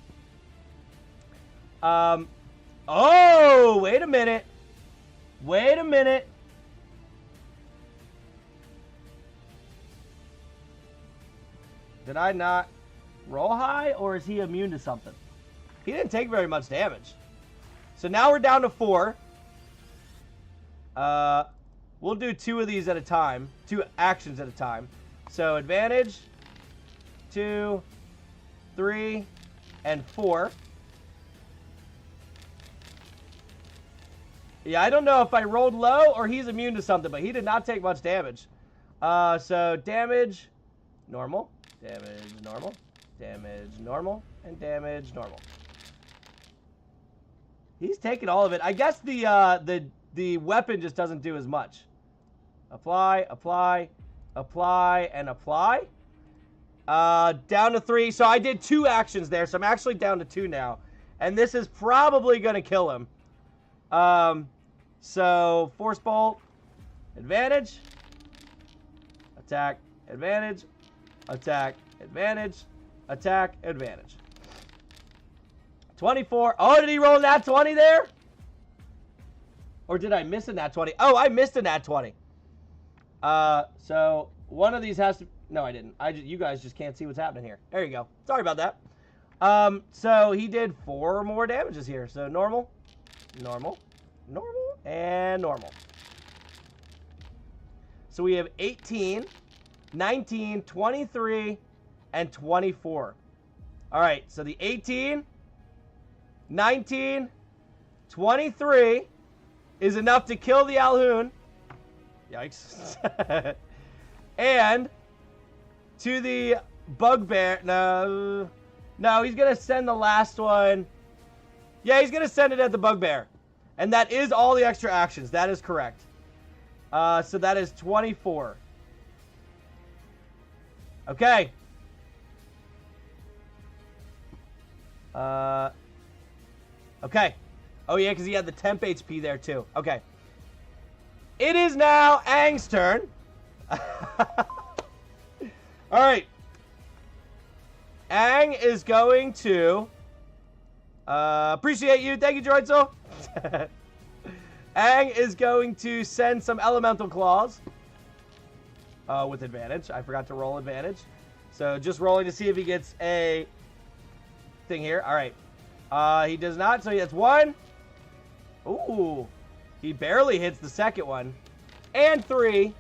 Oh, wait a minute. Wait a minute. Did I not roll high, or is he immune to something? He didn't take very much damage. So now we're down to 4. We'll do 2 of these at a time. 2 actions at a time. So advantage, 2, 3, and 4. Yeah, I don't know if I rolled low or he's immune to something, but he did not take much damage. So damage, normal, damage, normal, damage, normal, and damage, normal. He's taking all of it. I guess the weapon just doesn't do as much. Apply, apply, apply, and apply. Down to 3. So I did 2 actions there, so I'm actually down to 2 now. And this is probably going to kill him. So Force Bolt, advantage, attack, advantage, attack, advantage, attack, advantage. 24. Oh, did he roll nat 20 there? Or did I miss a nat 20? Oh, I missed a nat 20. So one of these has to... No, I didn't. You guys just can't see what's happening here. There you go. Sorry about that. So he did 4 more damages here. So normal, normal, normal, and normal. So we have 18, 19, 23, and 24. All right, so the 18, 19, 23 is enough to kill the Alhoun. Yikes. And to the Bugbear. No, he's going to send the last one. Yeah, he's going to send it at the Bugbear. And that is all the extra actions. That is correct. So that is 24. Okay. Okay. Oh, yeah, because he had the temp HP there, too. Okay. It is now Aang's turn. All right. Aang is going to... appreciate you. Thank you, Droid Soul. Aang is going to send some Elemental Claws. With advantage. I forgot to roll advantage. So just rolling to see if he gets a thing here. All right. He does not, so he has 1. Ooh. He barely hits the second one. And 3.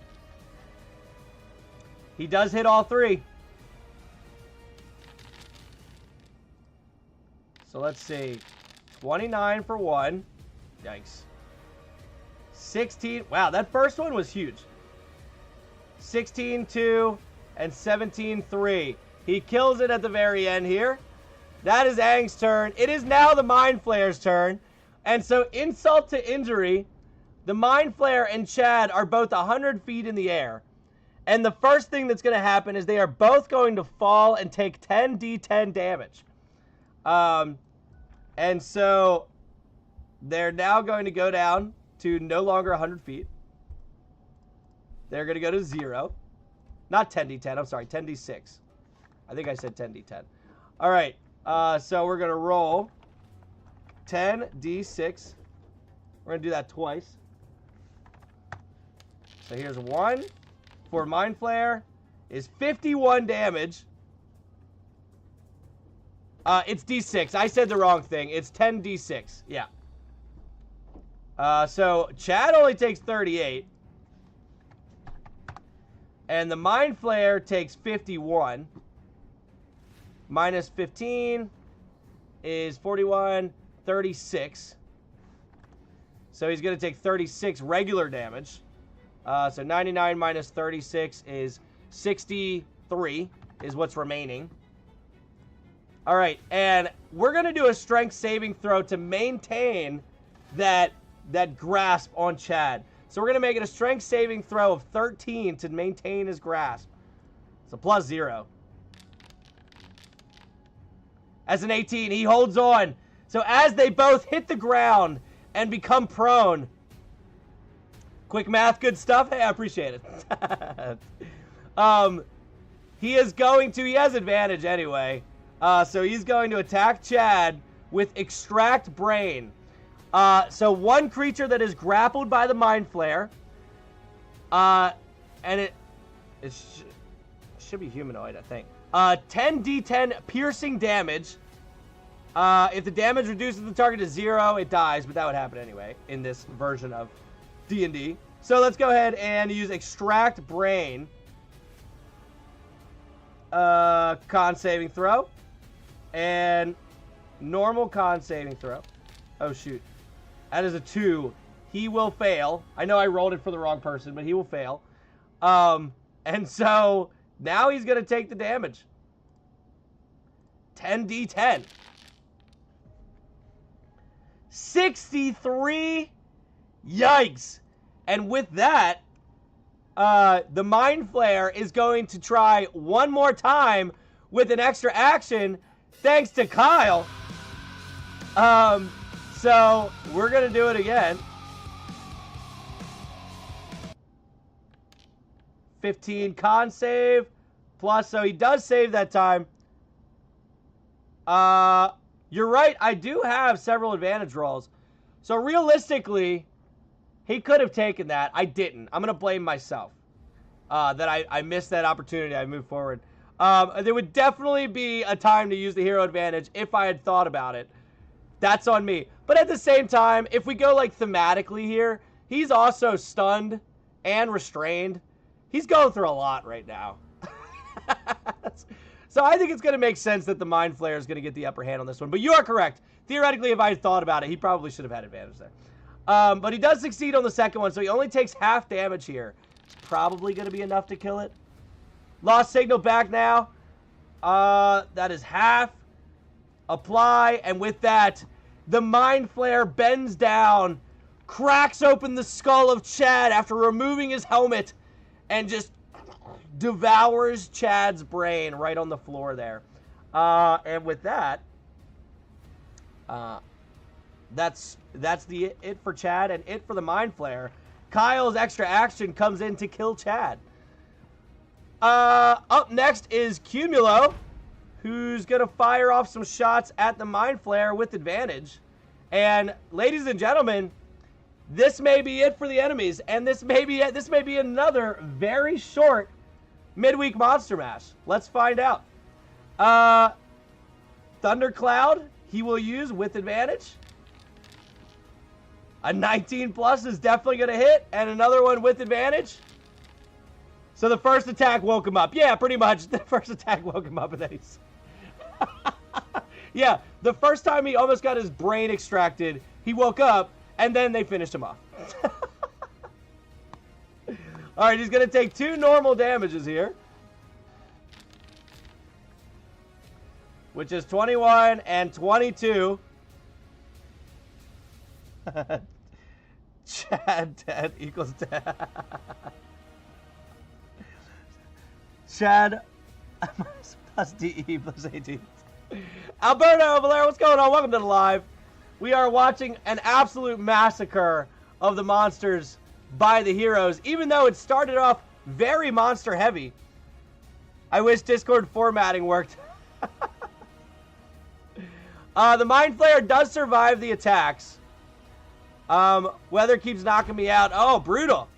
He does hit all 3. So let's see. 29 for 1. Yikes. 16. Wow, that first one was huge. 16, 2, and 17, 3. He kills it at the very end here. That is Aang's turn. It is now the Mind Flayer's turn. And so, insult to injury, the Mind Flayer and Chad are both 100 feet in the air. And the first thing that's going to happen is they are both going to fall and take 10d10 damage. And so, they're now going to go down to no longer 100 feet. They're going to go to 0. Not 10d10, I'm sorry, 10d6. I think I said 10d10. All right, so we're going to roll 10d6. We're going to do that twice. So here's 1 for Mind Flayer is 51 damage. It's d6. I said the wrong thing. It's 10d6. Yeah. So Chad only takes 38. And the Mind Flayer takes 51. Minus 15 is 41, 36. So he's going to take 36 regular damage. So 99 minus 36 is 63 is what's remaining. All right, and we're going to do a strength saving throw to maintain that grasp on Chad. So we're going to make it a strength saving throw of 13 to maintain his grasp. So plus 0. As an 18, he holds on. So as they both hit the ground and become prone. Quick math, good stuff. Hey, I appreciate it. He has advantage anyway. So he's going to attack Chad with Extract Brain. So one creature that is grappled by the Mind Flayer, and it should be humanoid, I think. 10d10 piercing damage If the damage reduces the target to 0, it dies, but that would happen anyway in this version of D&D. So let's go ahead and use Extract Brain. Con saving throw. And normal con saving throw. Oh, shoot. That is a 2. He will fail. I know I rolled it for the wrong person, but he will fail. And so now he's going to take the damage. 10d10. 63. Yikes. And with that, the Mind Flare is going to try one more time with an extra action, thanks to Kyle. So we're going to do it again. 15 con save plus, so he does save that time. You're right, I do have several advantage rolls. So realistically, he could have taken that. I didn't. I'm going to blame myself that I missed that opportunity. I moved forward. There would definitely be a time to use the hero advantage if I had thought about it. That's on me. But at the same time, if we go like thematically here, he's also stunned and restrained. He's going through a lot right now. So I think it's going to make sense that the Mind Flare is going to get the upper hand on this one. But you are correct. Theoretically, if I had thought about it, he probably should have had advantage there. But he does succeed on the second one, so he only takes half damage here. It's probably going to be enough to kill it. Lost signal back now. That is half. Apply, and with that, the Mind Flare bends down, cracks open the skull of Chad after removing his helmet, and just devours Chad's brain right on the floor there. And with that, that's it for Chad and it for the Mind Flare. Kyle's extra action comes in to kill Chad. Up next is Cumulo, who's going to fire off some shots at the Mind Flare with advantage. And ladies and gentlemen, this may be it for the enemies, and this may be another very short Midweek Monster Mash. Let's find out. Thundercloud, he will use with advantage. A 19 plus is definitely going to hit, and another one with advantage. So the first attack woke him up. Yeah, pretty much. The first attack woke him up, and then he's... Yeah, the first time he almost got his brain extracted, he woke up, and then they finished him off. All right, he's going to take 2 normal damages here, which is 21 and 22. Chad dead equals dead. Chad plus DE plus 18. Alberto, Valera, what's going on? Welcome to the live. We are watching an absolute massacre of the monsters by the heroes, even though it started off very monster heavy. I wish Discord formatting worked. The Mind Flare does survive the attacks. Weather keeps knocking me out. Oh, brutal.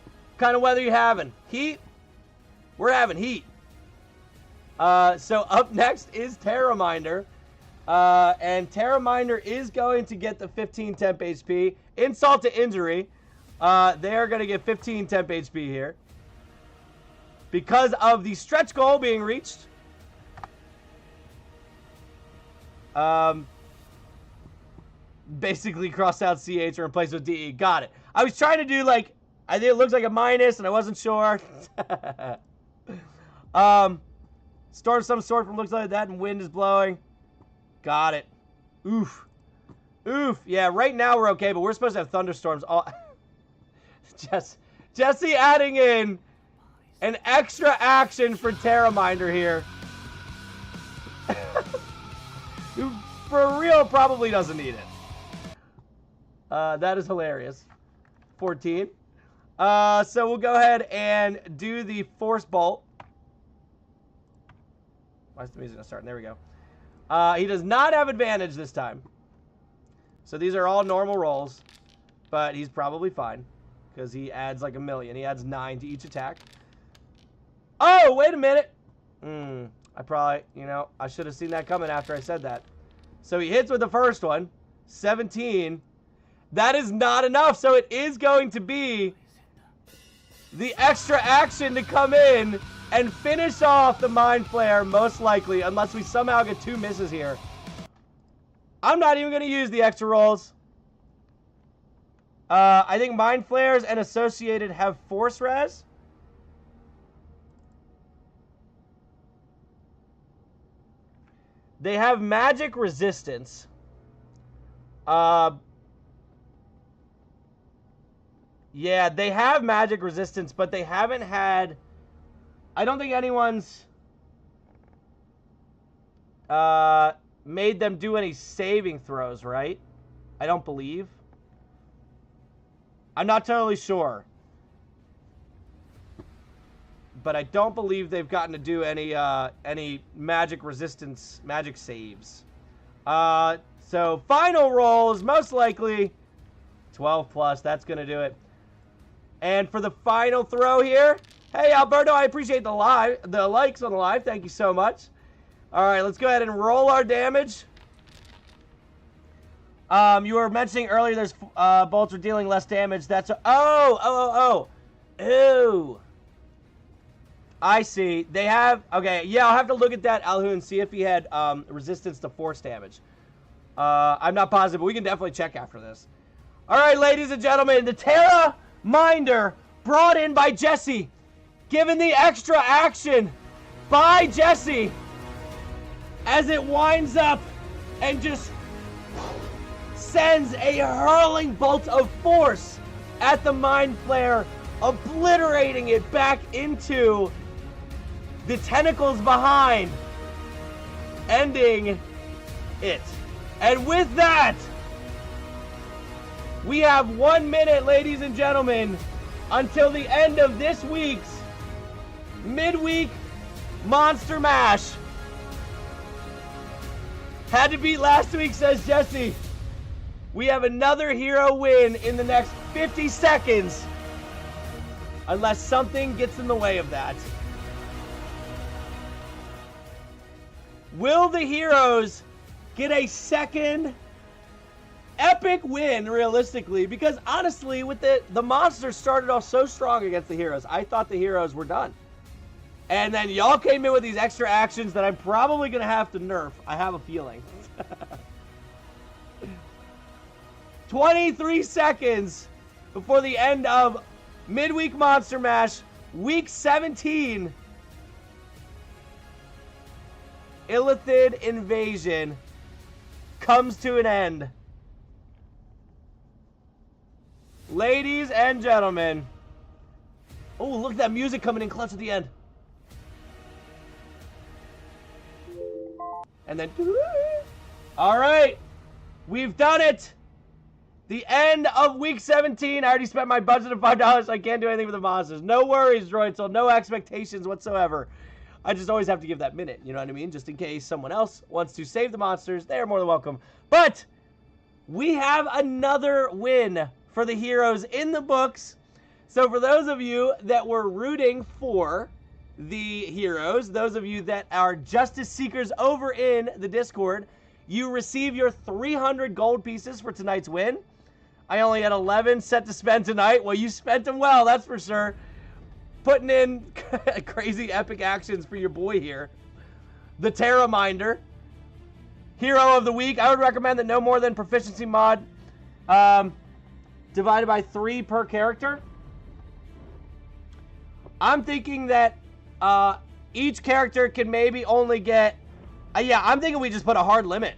What kind of weather you having? Heat? We're having heat. So up next is Terraminder. And Terraminder is going to get the 15 temp HP. Insult to injury. They are going to get 15 temp HP here. Because of the stretch goal being reached. Basically cross out CH or replace with DE. Got it. I was trying to do like, I think it looks like a minus and I wasn't sure. Storm of some sort from looks like that and wind is blowing. Got it. Oof. Oof. Yeah, right now we're okay, but we're supposed to have thunderstorms all... Jesse adding in an extra action for Terraminder here. Who for real probably doesn't need it. That is hilarious. 14. So we'll go ahead and do the Force Bolt. Why is the music not starting? There we go. He does not have advantage this time. So these are all normal rolls. But he's probably fine. Because he adds like 1,000,000. He adds 9 to each attack. Oh, wait a minute. I I probably, you know, I should have seen that coming after I said that. So he hits with the first one. 17. That is not enough, so it is going to be the extra action to come in and finish off the Mind Flare, most likely, unless we somehow get 2 misses here. I'm not even going to use the extra rolls. I think Mind Flares and Associated have Force Res. They have Magic Resistance. Yeah, they have Magic Resistance, but they haven't had... I don't think anyone's made them do any saving throws, right? I don't believe. I'm not totally sure. But I don't believe they've gotten to do any magic resistance, magic saves. So final rolls, most likely 12 plus. That's going to do it. And for the final throw here, hey Alberto, I appreciate the likes on the live. Thank you so much. All right, let's go ahead and roll our damage. You were mentioning earlier there's bolts are dealing less damage. That's oh. I see. They have, okay, yeah, I'll have to look at that, Alhu, and see if he had resistance to force damage. I'm not positive, but we can definitely check after this. All right, ladies and gentlemen, the Terra Minder brought in by Jesse, given the extra action by Jesse as it winds up and just sends a hurling bolt of force at the Mind Flare, obliterating it back into the tentacles behind, ending it. And with that, we have 1 minute, ladies and gentlemen, until the end of this week's Midweek Monster Mash. Had to beat last week, says Jesse. We have another hero win in the next 50 seconds. Unless something gets in the way of that. Will the heroes get a second epic win, realistically? Because honestly, with the monsters started off so strong against the heroes, I thought the heroes were done. And then y'all came in with these extra actions that I'm probably going to have to nerf. I have a feeling. 23 seconds before the end of Midweek Monster Mash, Week 17. Illithid Invasion comes to an end. Ladies and gentlemen. Oh, look at that music coming in clutch at the end. And then... All right. We've done it. The end of Week 17. I already spent my budget of $5, so I can't do anything with the monsters. No worries, Droidsel. No expectations whatsoever. I just always have to give that minute, you know what I mean? Just in case someone else wants to save the monsters, they are more than welcome. But we have another win for the heroes in the books. So for those of you that were rooting for the heroes, those of you that are Justice Seekers over in the Discord, you receive your 300 gold pieces for tonight's win. I only had 11 set to spend tonight. Well, you spent them well, that's for sure. Putting in crazy epic actions for your boy here. The Terra Minder. Hero of the week. I would recommend that no more than proficiency mod divided by 3 per character. I'm thinking that each character can maybe only get... yeah, I'm thinking we just put a hard limit.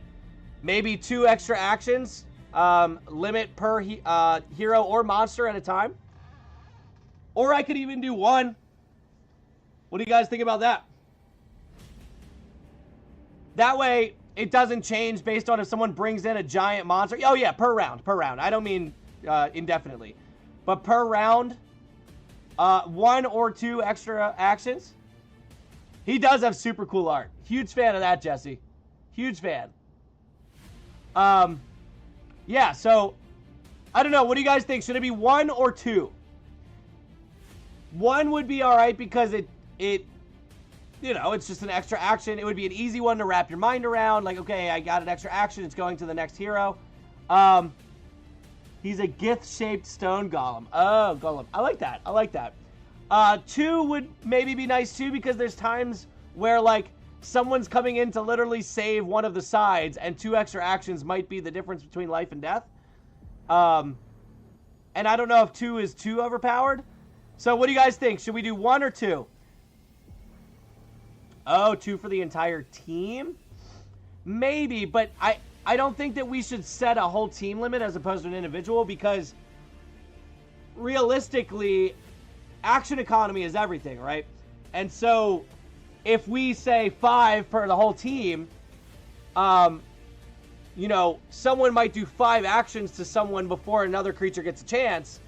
Maybe 2 extra actions. Limit per hero or monster at a time. Or I could even do 1. What do you guys think about that? That way, it doesn't change based on if someone brings in a giant monster. Oh yeah, per round. I don't mean indefinitely. But per round, 1 or 2 extra actions. He does have super cool art. Huge fan of that, Jesse. Huge fan. Yeah, so, I don't know. What do you guys think? Should it be 1 or 2? 1 would be alright because it you know, it's just an extra action. It would be an easy one to wrap your mind around. Like, okay, I got an extra action. It's going to the next hero. He's a Gith-shaped stone golem. Oh, golem. I like that. I like that. 2 would maybe be nice, too, because there's times where, like, someone's coming in to literally save one of the sides, and 2 extra actions might be the difference between life and death. And I don't know if 2 is too overpowered. So what do you guys think? Should we do 1 or 2? Oh, 2 for the entire team? Maybe, but I don't think that we should set a whole team limit as opposed to an individual, because realistically, action economy is everything, right? And so if we say 5 for the whole team, you know, someone might do 5 actions to someone before another creature gets a chance,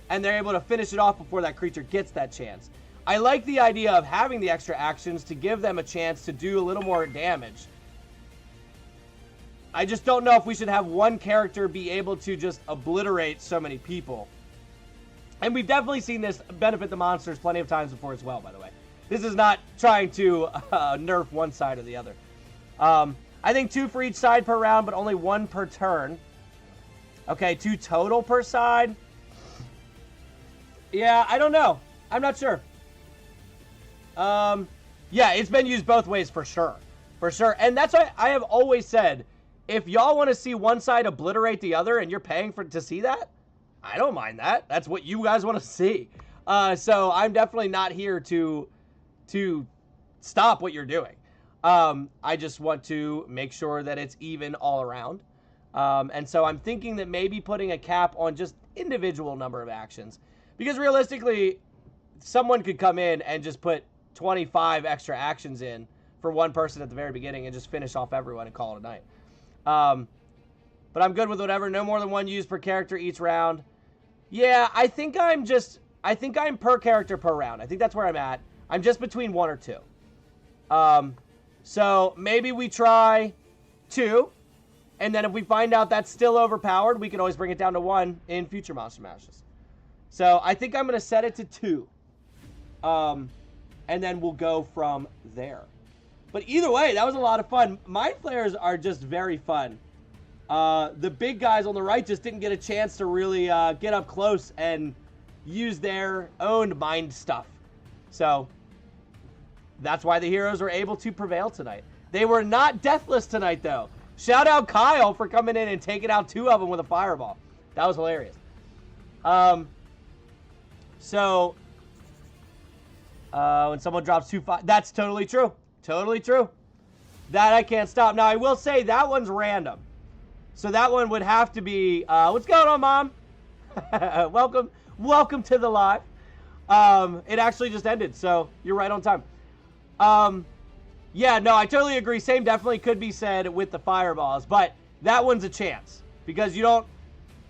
and they're able to finish it off before that creature gets that chance. I like the idea of having the extra actions to give them a chance to do a little more damage. I just don't know if we should have one character be able to just obliterate so many people. And we've definitely seen this benefit the monsters plenty of times before as well, by the way. This is not trying to nerf one side or the other. I think 2 for each side per round, but only 1 per turn. Okay, 2 total per side. Yeah, I don't know. I'm not sure. Yeah, it's been used both ways for sure. For sure. And that's why I have always said, if y'all want to see one side obliterate the other and you're paying to see that, I don't mind that. That's what you guys want to see. So I'm definitely not here to stop what you're doing. I just want to make sure that it's even all around. And so I'm thinking that maybe putting a cap on just individual number of actions. Because realistically, someone could come in and just put 25 extra actions in for one person at the very beginning and just finish off everyone and call it a night. But I'm good with whatever. No more than 1 used per character each round. Yeah, I think I'm per character per round. I think that's where I'm at. I'm just between 1 or 2. So maybe we try 2. And then if we find out that's still overpowered, we can always bring it down to 1 in future Monster Mashes. So I think I'm going to set it to 2. And then we'll go from there. But either way, that was a lot of fun. Mind Flayers are just very fun. The big guys on the right just didn't get a chance to really get up close and use their own mind stuff. So that's why the heroes were able to prevail tonight. They were not deathless tonight, though. Shout out Kyle for coming in and taking out 2 of them with a fireball. That was hilarious. When someone drops 2 fire, that's totally true. Totally true. That I can't stop. Now, I will say that one's random. So that one would have to be, what's going on, Mom? Welcome to the live. It actually just ended, so you're right on time. Yeah, no, I totally agree. Same definitely could be said with the fireballs, but that one's a chance because you don't,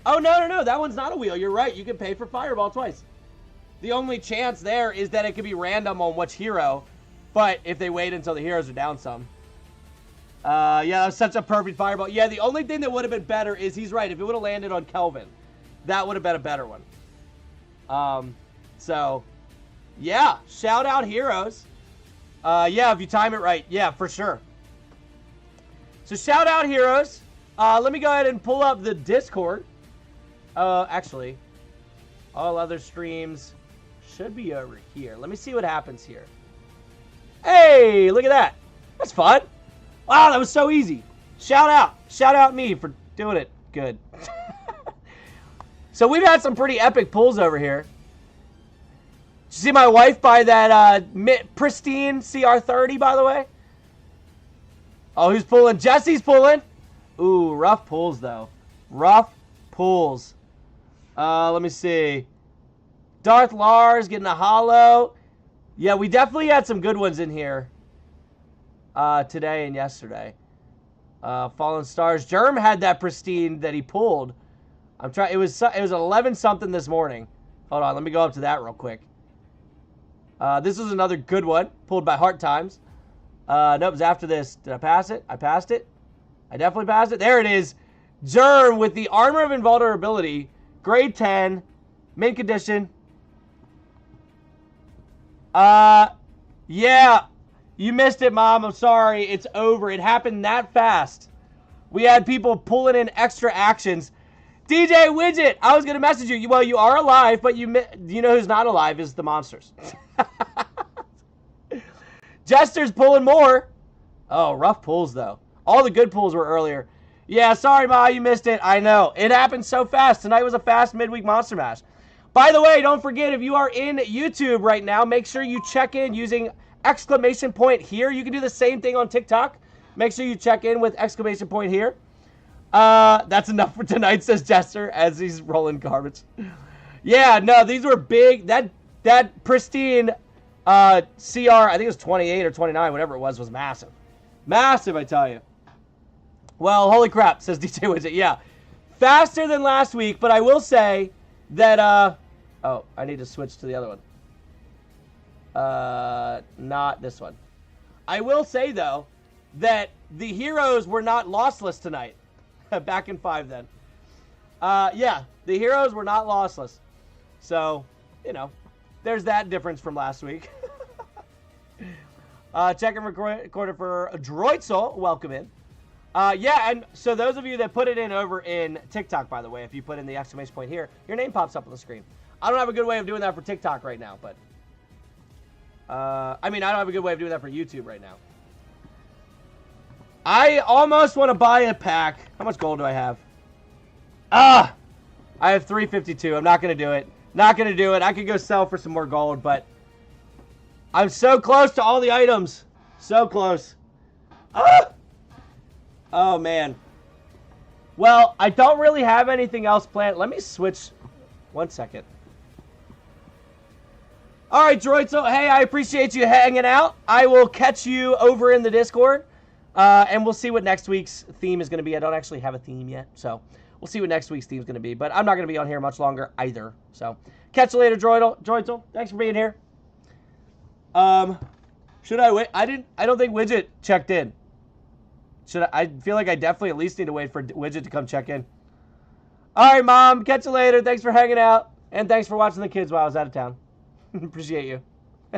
oh, no, that one's not a wheel. You're right. You can pay for fireball twice. The only chance there is that it could be random on which hero, but if they wait until the heroes are down some. Yeah, that was such a perfect fireball. Yeah, the only thing that would have been better is, he's right, if it would have landed on Kelvin, that would have been a better one. So, yeah, shout out heroes. Yeah, if you time it right. Yeah, for sure. So, shout out heroes. Let me go ahead and pull up the Discord. Actually, all other streams should be over here. Let me see what happens here. Hey, look at that. That's fun. Wow, that was so easy. Shout out. Shout out me for doing it good. So we've had some pretty epic pulls over here. Did you see my wife buy that pristine CR30, by the way? Oh, who's pulling? Jesse's pulling. Ooh, rough pulls, though. Rough pulls. Let me see. Darth Lars getting a hollow. Yeah, we definitely had some good ones in here today and yesterday. Fallen Stars. Germ had that pristine that he pulled. I'm trying. It was 11 something this morning. Hold on, let me go up to that real quick. This was another good one pulled by Heart Times. Nope, it was after this. Did I pass it? I passed it. I definitely passed it. There it is. Germ with the Armor of Invulnerability, grade 10, mint condition. Yeah. You missed it, Mom. I'm sorry. It's over. It happened that fast. We had people pulling in extra actions. DJ Widget, I was going to message you. Well, you are alive, but you know who's not alive is the monsters. Jester's pulling more. Oh, rough pulls, though. All the good pulls were earlier. Yeah, sorry, Ma, you missed it. I know. It happened so fast. Tonight was a fast midweek Monster Mash. By the way, don't forget, if you are in YouTube right now, make sure you check in using exclamation point here. You can do the same thing on TikTok. Make sure you check in with exclamation point here. That's enough for tonight, says Jester, as he's rolling garbage. Yeah, no, these were big. That pristine CR, I think it was 28 or 29, whatever it was massive. Massive, I tell you. Well, holy crap, says DJ Widget. Yeah, faster than last week, but I will say that, oh, I need to switch to the other one. Not this one. I will say, though, that the heroes were not lossless tonight. Back in 5 then. Yeah, the heroes were not lossless. So, you know, there's that difference from last week. Checking recorder for Droitzel. Welcome in. Yeah, and so those of you that put it in over in TikTok, by the way, if you put in the exclamation point here, your name pops up on the screen. I don't have a good way of doing that for TikTok right now, but... I mean, I don't have a good way of doing that for YouTube right now. I almost want to buy a pack. How much gold do I have? I have 352. I'm not going to do it. Not going to do it. I could go sell for some more gold, but I'm so close to all the items. So close. Oh, man. Well, I don't really have anything else planned. Let me switch. 1 second. All right, Droid. So, hey, I appreciate you hanging out. I will catch you over in the Discord. And we'll see what next week's theme is going to be. I don't actually have a theme yet, so we'll see what next week's theme is going to be. But I'm not going to be on here much longer either. So, catch you later, Droidel. Thanks for being here. Should I wait? I don't think Widget checked in. I feel like I definitely at least need to wait for Widget to come check in. All right, Mom. Catch you later. Thanks for hanging out, and thanks for watching the kids while I was out of town. Appreciate you.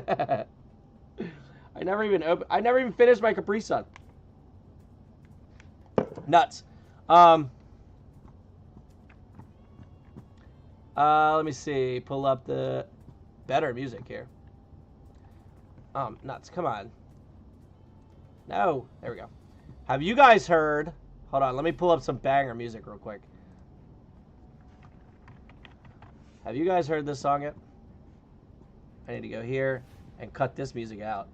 I never even finished my Capri Sun. Nuts. Let me see. Pull up the better music here. Nuts. Come on. No. There we go. Have you guys heard? Hold on. Let me pull up some banger music real quick. Have you guys heard this song yet? I need to go here and cut this music out.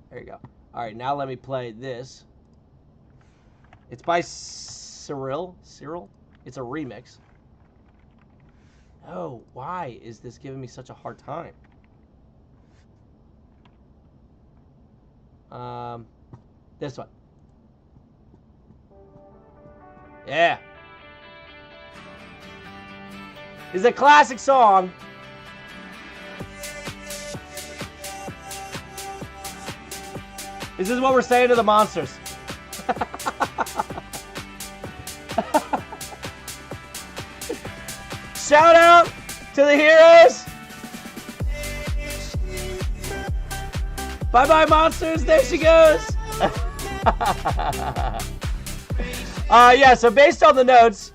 There you go. All right. Now let me play this. It's by Cyril. It's a remix. Oh, why is this giving me such a hard time? This one. Yeah. It's a classic song. This is what we're saying to the monsters. Shout out to the heroes. Bye-bye, monsters. There she goes. Yeah, so based on the notes,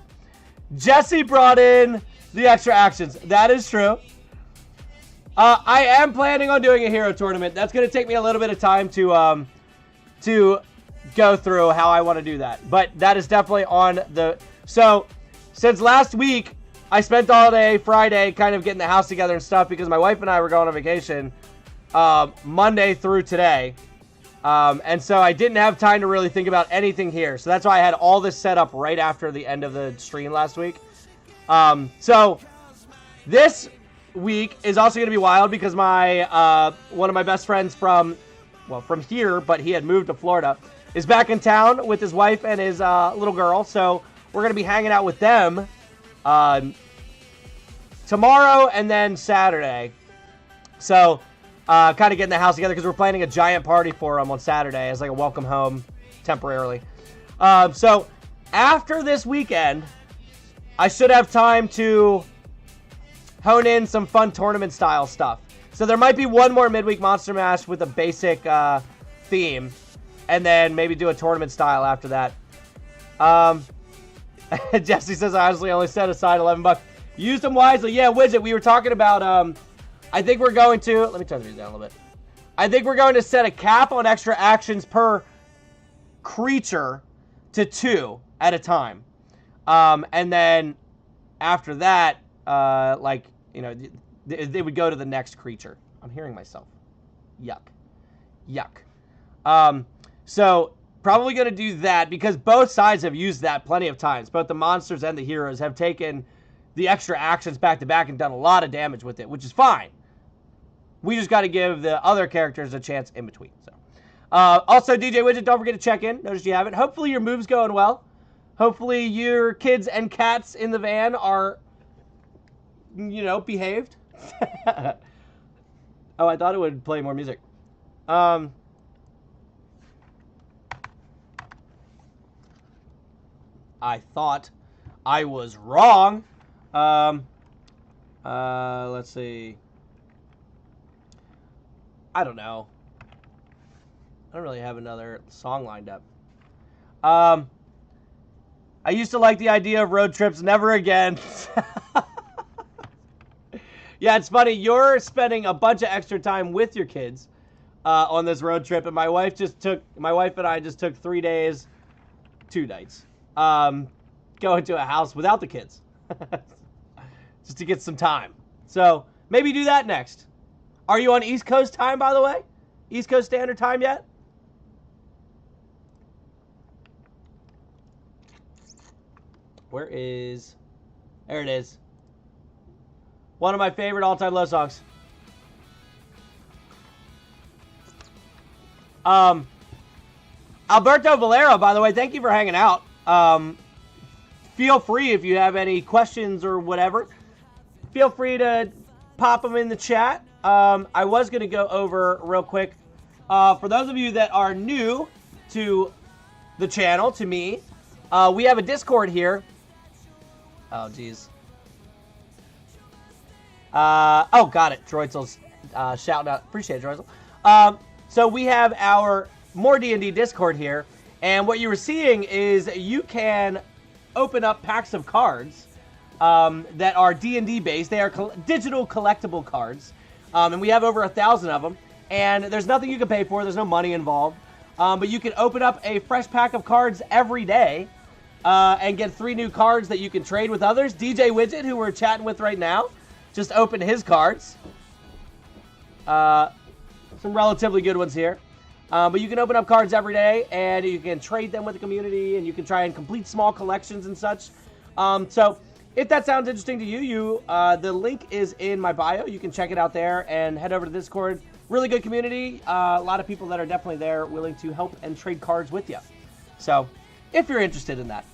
Jesse brought in the extra actions. That is true. I am planning on doing a hero tournament. That's going to take me a little bit of time to go through how I want to do that. But that is definitely on the... So, since last week, I spent all day Friday kind of getting the house together and stuff because my wife and I were going on vacation Monday through today. And so I didn't have time to really think about anything here. So that's why I had all this set up right after the end of the stream last week. So this week is also going to be wild because my one of my best friends from here, but he had moved to Florida, is back in town with his wife and his little girl. So we're going to be hanging out with them tomorrow and then Saturday. So kind of getting the house together because we're planning a giant party for them on Saturday as like a welcome home temporarily. So after this weekend, I should have time to hone in some fun tournament style stuff. So there might be one more Midweek Monster Mash with a basic theme, and then maybe do a tournament style after that. Jesse says, I honestly only set aside $11. Use them wisely. Yeah, Widget, we were talking about, I think we're going to, let me turn the music down a little bit. I think we're going to set a cap on extra actions per creature to 2 at a time. And then after that, like, you know, they would go to the next creature. I'm hearing myself. Yuck. Yuck. So probably going to do that because both sides have used that plenty of times. Both the monsters and the heroes have taken the extra actions back to back and done a lot of damage with it, which is fine. We just got to give the other characters a chance in between. So, also, DJ Widget, don't forget to check in. Notice you haven't. Hopefully your move's going well. Hopefully your kids and cats in the van are, you know, behaved. Oh, I thought it would play more music. I thought I was wrong. Let's see. I don't know. I don't really have another song lined up. I used to like the idea of road trips. Never again. Yeah, it's funny. You're spending a bunch of extra time with your kids on this road trip, and my wife and I just took 3 days, 2 nights, going to a house without the kids, just to get some time. So maybe do that next. Are you on East Coast time, by the way? East Coast Standard Time yet? There it is. One of my favorite all-time love songs. Alberto Valero, by the way, thank you for hanging out. Feel free if you have any questions or whatever. Feel free to pop them in the chat. I was going to go over real quick. For those of you that are new to the channel, to me, we have a Discord here. Oh, geez. Oh, got it. Droidsel's shouting out. Appreciate it, Droidsel. So we have our More D&D Discord here. And what you were seeing is you can open up packs of cards that are D&D based. They are digital collectible cards. And we have over 1,000 of them. And there's nothing you can pay for. There's no money involved. But you can open up a fresh pack of cards every day and get 3 new cards that you can trade with others. DJ Widget, who we're chatting with right now, just opened his cards. Some relatively good ones here. But you can open up cards every day, and you can trade them with the community, and you can try and complete small collections and such. So if that sounds interesting to you, the link is in my bio. You can check it out there and head over to Discord. Really good community. A lot of people that are definitely there willing to help and trade cards with you. So if you're interested in that.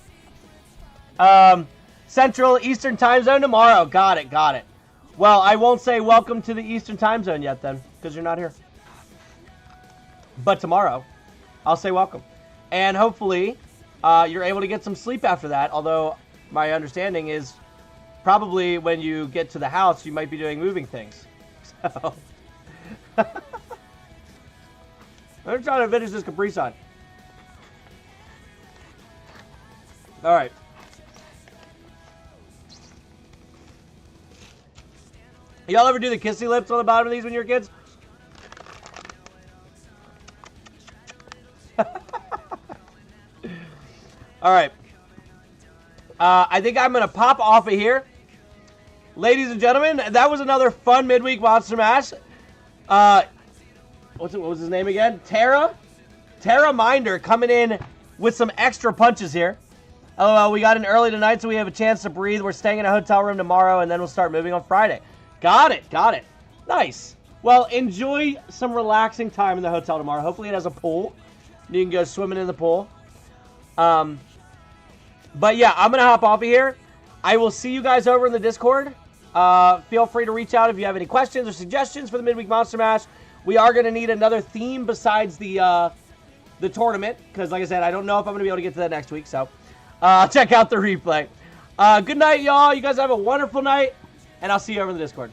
Central Eastern Time Zone tomorrow. Got it. Well, I won't say welcome to the Eastern Time Zone yet then, because you're not here. But tomorrow, I'll say welcome. And hopefully, you're able to get some sleep after that, although my understanding is probably when you get to the house, you might be doing moving things. So, I'm trying to finish this Capri Sun. All right. Y'all ever do the kissy lips on the bottom of these when you were kids? All right. I think I'm going to pop off of here. Ladies and gentlemen, that was another fun Midweek Monster Mash. What was his name again? Tara Minder coming in with some extra punches here. LOL, we got in early tonight, so we have a chance to breathe. We're staying in a hotel room tomorrow, and then we'll start moving on Friday. Got it. Nice. Well, enjoy some relaxing time in the hotel tomorrow. Hopefully it has a pool. You can go swimming in the pool. But yeah, I'm going to hop off of here. I will see you guys over in the Discord. Feel free to reach out if you have any questions or suggestions for the Midweek Monster Mash. We are going to need another theme besides the tournament, because like I said, I don't know if I'm going to be able to get to that next week, so check out the replay. Good night, y'all. You guys have a wonderful night, and I'll see you over in the Discord.